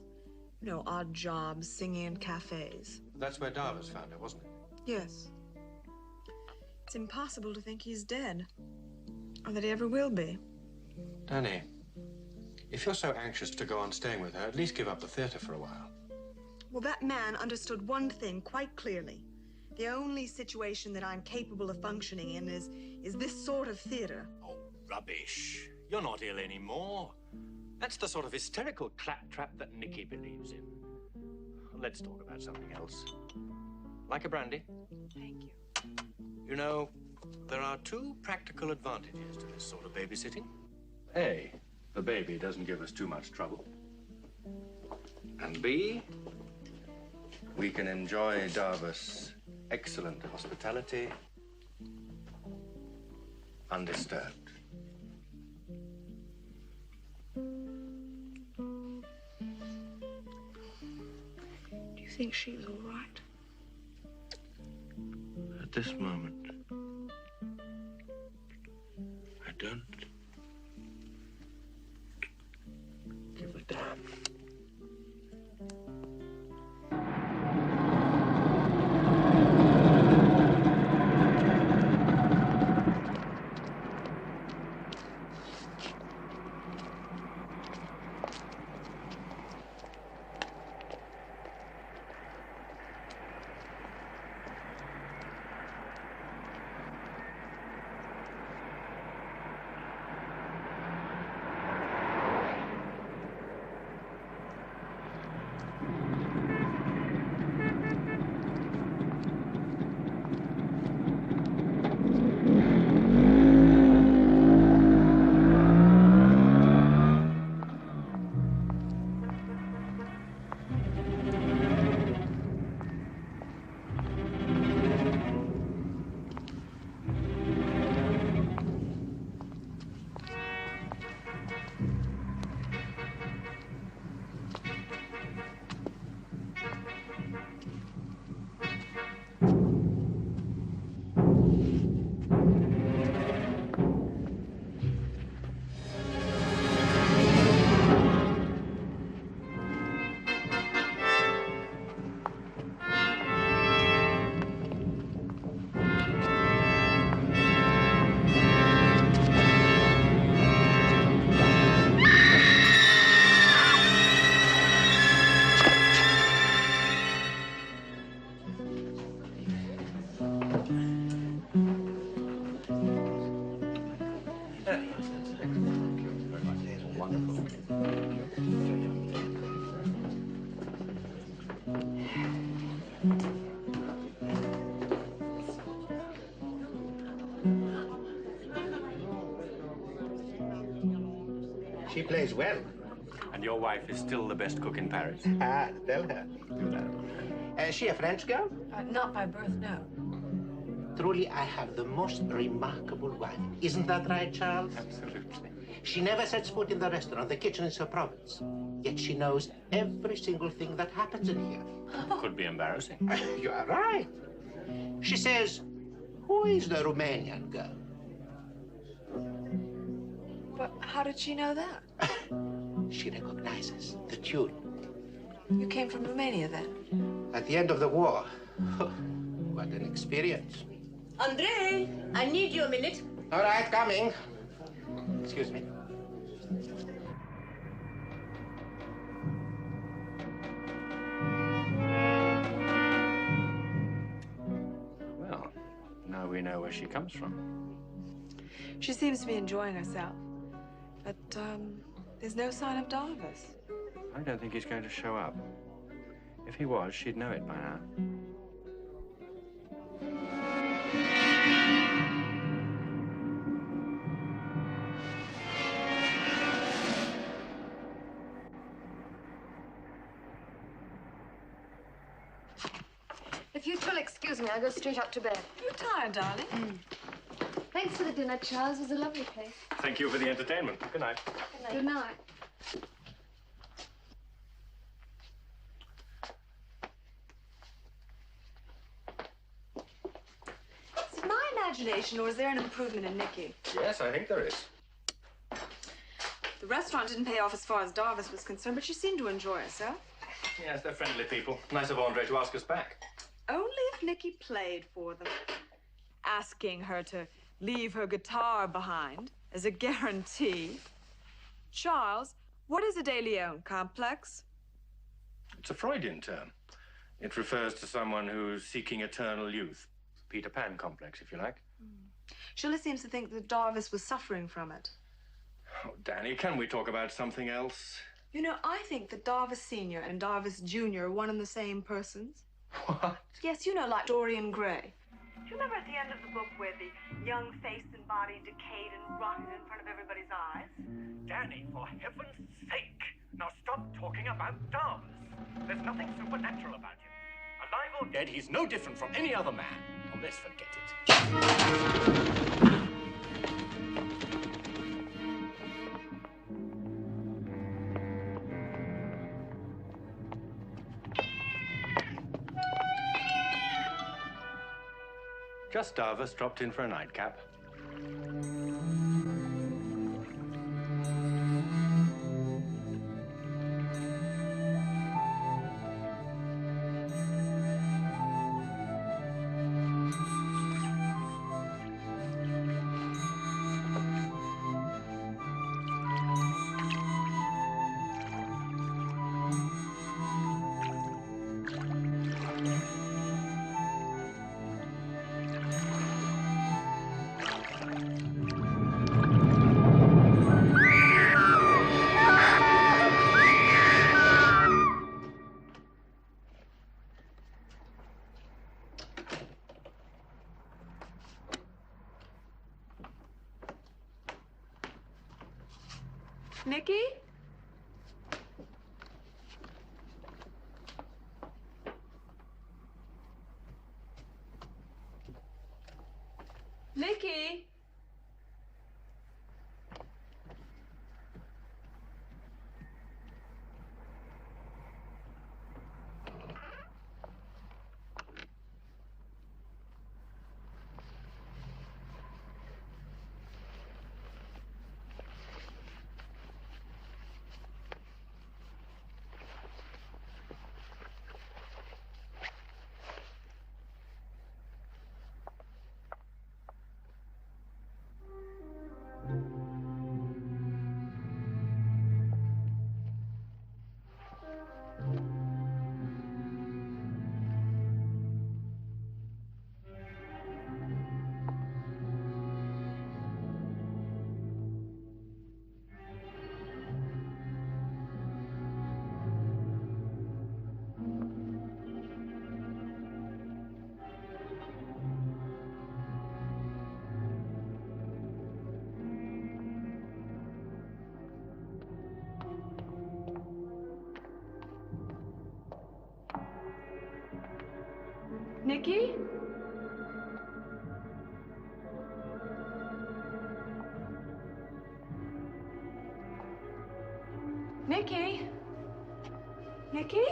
You know, odd jobs, singing in cafes. That's where Darvis found her, wasn't it? Yes. It's impossible to think he's dead. Or that he ever will be. Danny, if you're so anxious to go on staying with her, at least give up the theater for a while. Well, that man understood one thing quite clearly. The only situation that I'm capable of functioning in is this sort of theater. Oh, rubbish. You're not ill anymore. That's the sort of hysterical claptrap that Nicky believes in. Let's talk about something else. Like a brandy? Thank you. You know, there are two practical advantages to this sort of babysitting. A, the baby doesn't give us too much trouble. And B, we can enjoy Darvis' excellent hospitality undisturbed. Do you think she's all right? At this moment, I don't give a damn. She plays well. And your wife is still the best cook in Paris? Ah, tell her. Is she a French girl? Not by birth, no. Truly, I have the most remarkable wife. Isn't that right, Charles? Absolutely. She never sets foot in the restaurant. The kitchen is her province. Yet she knows every single thing that happens in here. Could be embarrassing. You are right. She says, who is the Romanian girl? But how did she know that? She recognizes the tune. You came from Romania, then? At the end of the war. What an experience. Andre, I need you a minute. All right, coming. Excuse me. Well, now we know where she comes from. She seems to be enjoying herself. But, there's no sign of Darvis. I don't think he's going to show up. If he was, she'd know it by now. If you will excuse me, I'll go straight up to bed. You're tired, darling. Thanks for the dinner, Charles. It was a lovely place. Thank you for the entertainment. Good night. Good night. Is it my imagination, or is there an improvement in Nikki? Yes, I think there is. The restaurant didn't pay off as far as Darvis was concerned, but she seemed to enjoy herself. Yes, they're friendly people. Nice of Andre to ask us back. Only if Nikki played for them. Asking her to leave her guitar behind as a guarantee. Charles, what is a De Leon complex? It's a Freudian term. It refers to someone who's seeking eternal youth. Peter Pan complex, if you like. Shirley seems to think that Darvis was suffering from it. Oh, Danny, can we talk about something else? You know, I think that Darvis Sr. and Darvis Jr. are one and the same persons. What? Yes, you know, like Dorian Gray. Do you remember at the end of the book where the young face and body decayed and rotted in front of everybody's eyes? Danny, for heaven's sake, now stop talking about Darvis. There's nothing supernatural about him. Alive or dead, he's no different from any other man. Oh, let's forget it. Just Darvis dropped in for a nightcap. Nikki? Nikki? Nicky? Nicky? Nicky?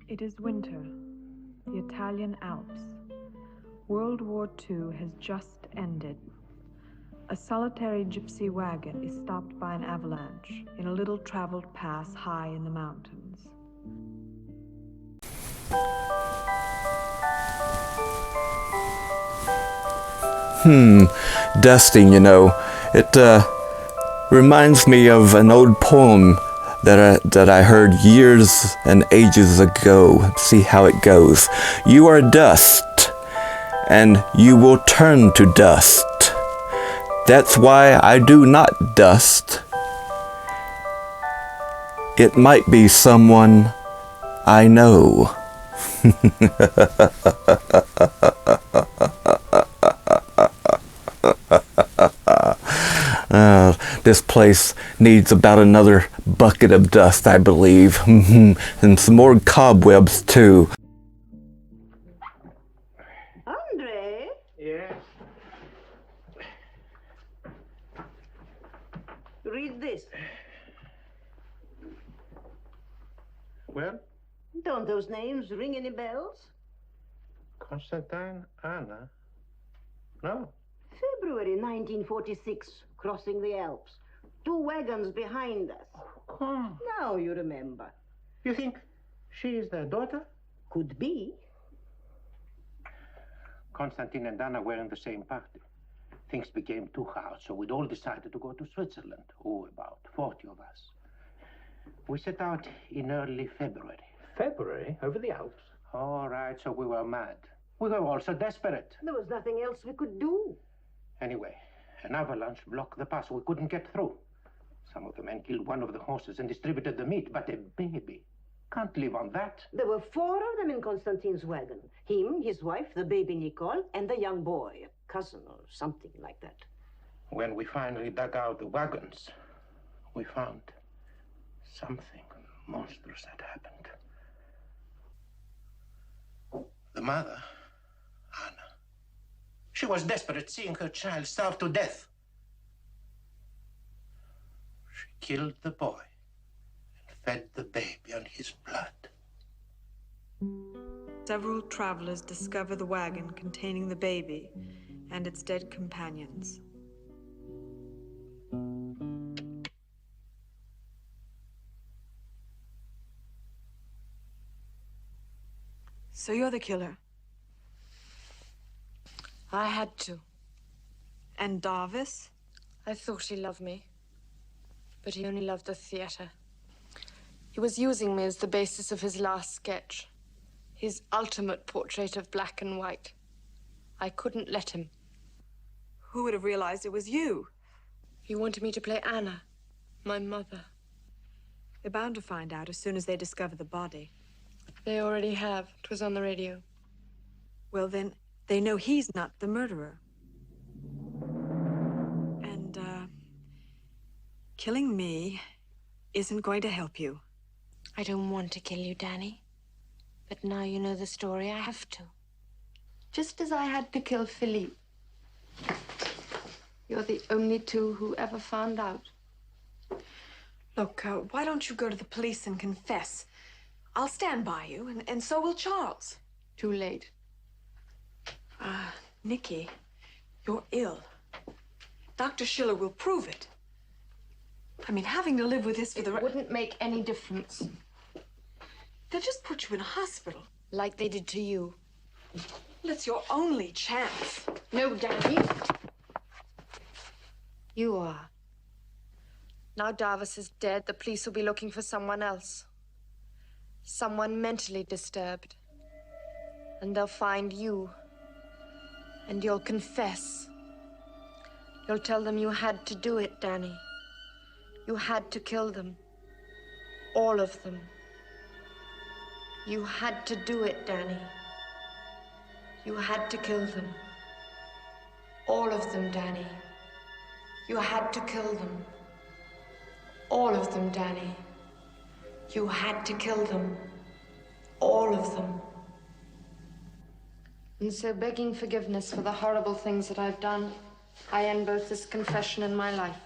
It is winter, the Italian Alps. World War II has just ended. A solitary gypsy wagon is stopped by an avalanche in a little traveled pass high in the mountains. Dusting, you know. It reminds me of an old poem that I heard years and ages ago. See how it goes. You are dust, and you will turn to dust. That's why I do not dust. It might be someone I know. This place needs about another bucket of dust, I believe. And some more cobwebs, too. Andre? Yes? Read this. Well, Don't those names ring any bells? Constantine, Anna. No. February 1946, crossing the Alps. 2 wagons behind us. Come. Now you remember. You think she is their daughter? Could be. Konstantin and Anna were in the same party. Things became too hard, so we'd all decided to go to Switzerland. Oh, about 40 of us. We set out in early February. February? Over the Alps? All right, so we were mad. We were also desperate. There was nothing else we could do. Anyway, an avalanche blocked the pass. We couldn't get through. Some of the men killed one of the horses and distributed the meat, but a baby can't live on that. There were 4 of them in Konstantin's wagon. Him, his wife, the baby Nicole, and the young boy, a cousin or something like that. When we finally dug out the wagons, we found something monstrous had happened. The mother, Anna, she was desperate seeing her child starve to death. She killed the boy and fed the baby on his blood. Several travelers discover the wagon containing the baby and its dead companions. So you're the killer? I had to. And Darvis? I thought he loved me, but he only loved the theater. He was using me as the basis of his last sketch, his ultimate portrait of black and white. I couldn't let him. Who would have realized it was you? He wanted me to play Anna, my mother. They're bound to find out as soon as they discover the body. They already have. It was on the radio. Well, then, they know he's not the murderer. And, killing me isn't going to help you. I don't want to kill you, Danny. But now you know the story, I have to. Just as I had to kill Philippe. You're the only two who ever found out. Look, why don't you go to the police and confess? I'll stand by you, and so will Charles. Too late. Nikki, you're ill. Dr. Schiller will prove it. I mean, having to live with this for It wouldn't make any difference. They'll just put you in a hospital. Like they did to you. Well, it's your only chance. No, Danny. You are. Now Darvis is dead, the police will be looking for someone else. Someone mentally disturbed. And they'll find you. And you'll confess. You'll tell them you had to do it, Danny. You had to kill them. All of them. You had to do it, Danny. You had to kill them. All of them, Danny. You had to kill them. All of them, Danny. You had to kill them. All of them. And so, begging forgiveness for the horrible things that I've done, I end both this confession and my life.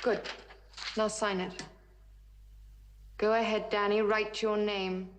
Good. Now sign it. Go ahead, Danny. Write your name.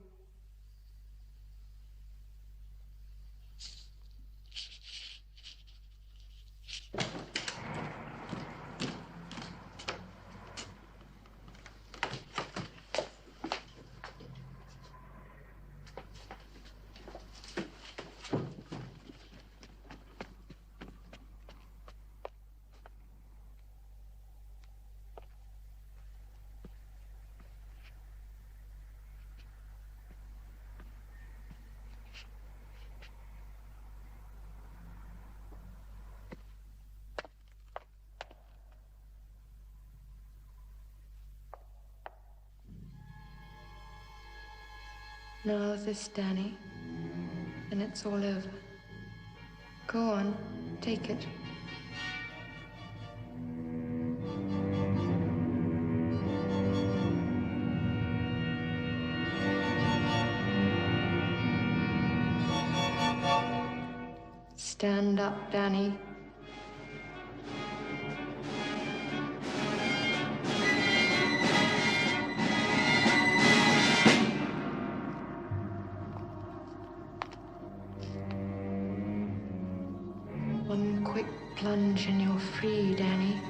Now this, Danny, and it's all over. Go on, take it. Stand up, Danny. One quick plunge and you're free, Danny.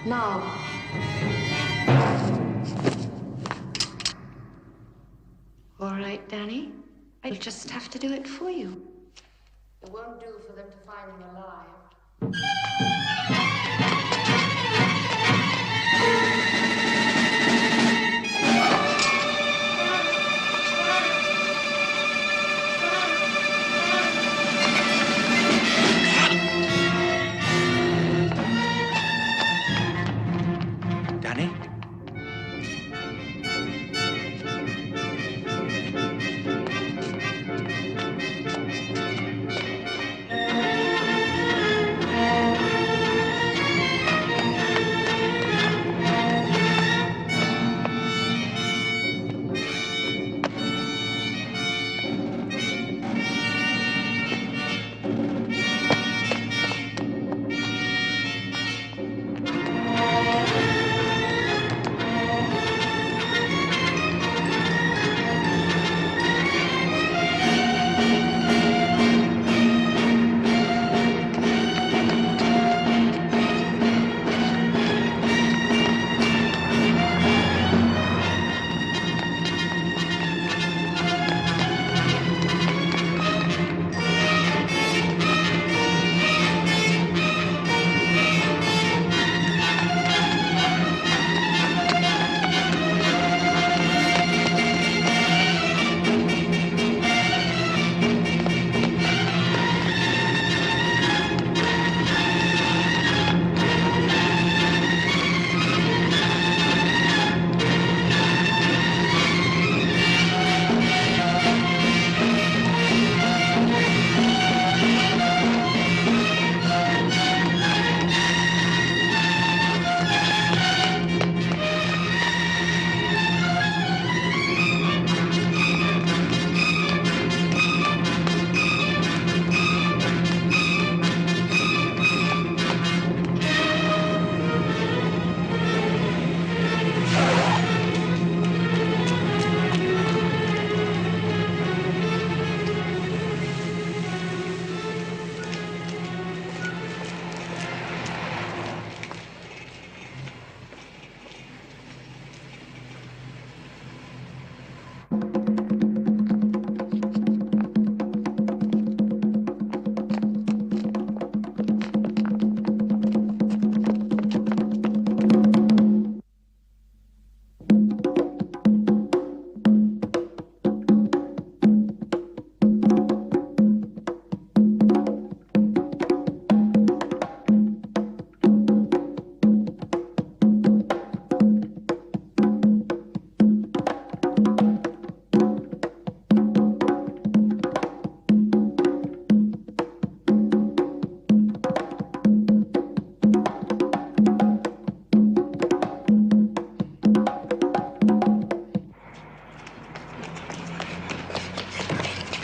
Now. All right, Danny. I'll just have to do it for you. It won't do for them to find him alive. Danny?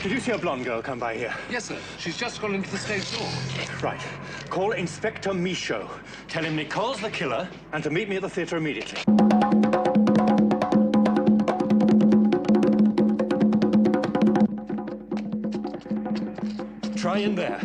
Did you see a blonde girl come by here? Yes, sir. She's just gone into the stage door. Right. Call Inspector Michaud. Tell him Nicole's the killer and to meet me at the theatre immediately. Try in there.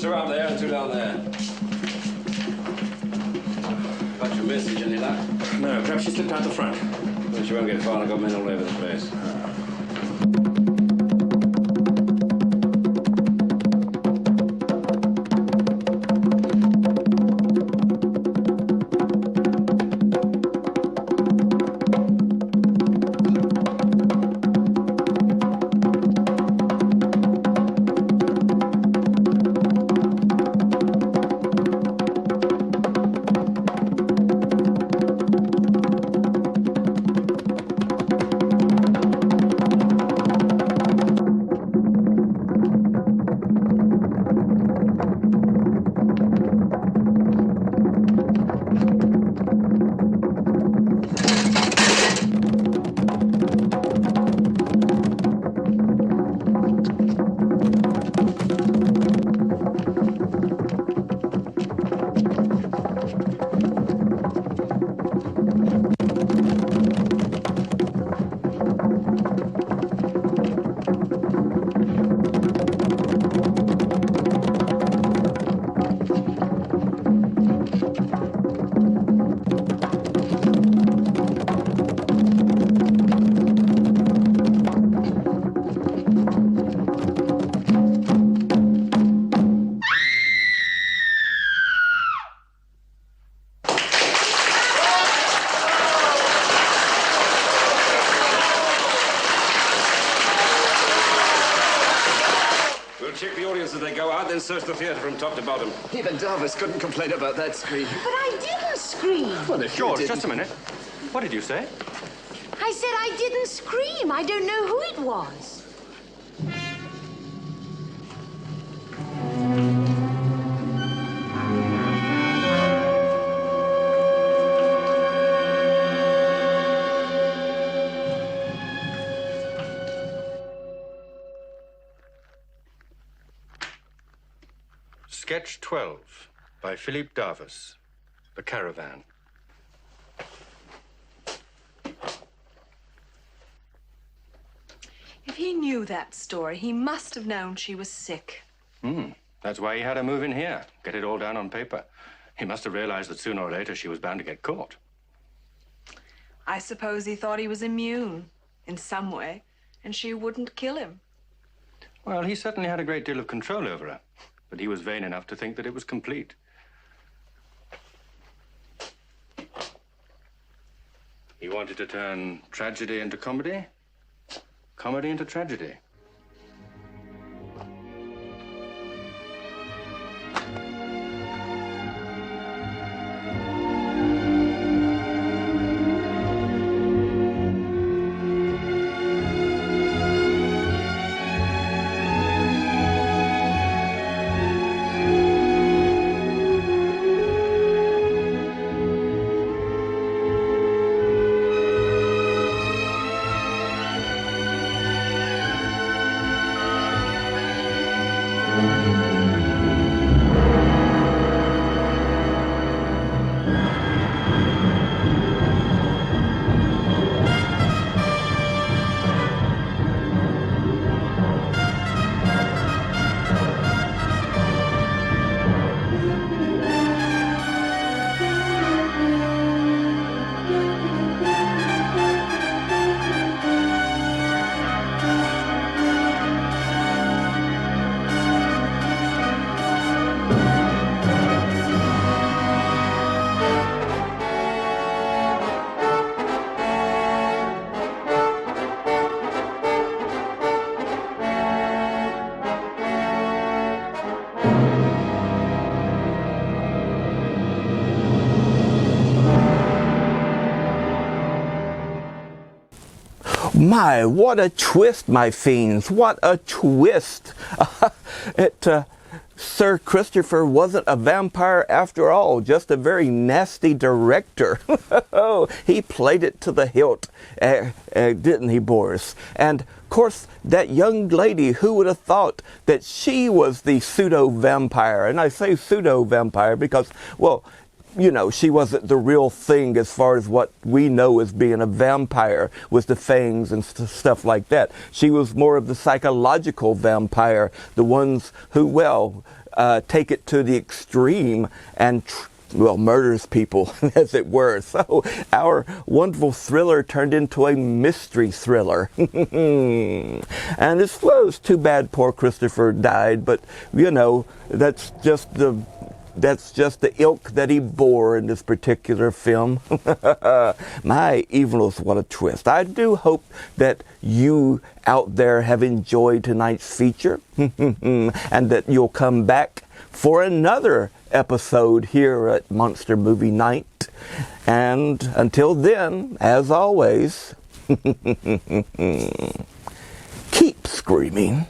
two out there and two down there. Got your message, any luck? No, perhaps she slipped out the front. Well, she won't get far. I've got men all over the place. As they go out, then search the theatre from top to bottom. Even Darvis couldn't complain about that scream. But I didn't scream. Well, if George, you just a minute. What did you say? I said I didn't scream. I don't know who it was. Sketch 12 by Philippe Darvis, The Caravan. If he knew that story, he must have known she was sick. That's why he had her move in here, get it all down on paper. He must have realized that sooner or later she was bound to get caught. I suppose he thought he was immune in some way, and she wouldn't kill him. Well, he certainly had a great deal of control over her, but he was vain enough to think that it was complete. He wanted to turn tragedy into comedy, comedy into tragedy. My, what a twist, my fiends. What a twist. Sir Christopher wasn't a vampire after all, just a very nasty director. He played it to the hilt, didn't he, Boris? And, of course, that young lady, who would have thought that she was the pseudo-vampire? And I say pseudo-vampire because, well, you know, she wasn't the real thing as far as what we know as being a vampire with the fangs and stuff like that. She was more of the psychological vampire, the ones who, well, take it to the extreme and well, murders people, as it were. So our wonderful thriller turned into a mystery thriller. And it's too bad poor Christopher died, but you know, that's just the ilk that he bore in this particular film. My evilness, what a twist. I do hope that you out there have enjoyed tonight's feature and that you'll come back for another episode here at Monster Movie Night. And until then, as always, keep screaming.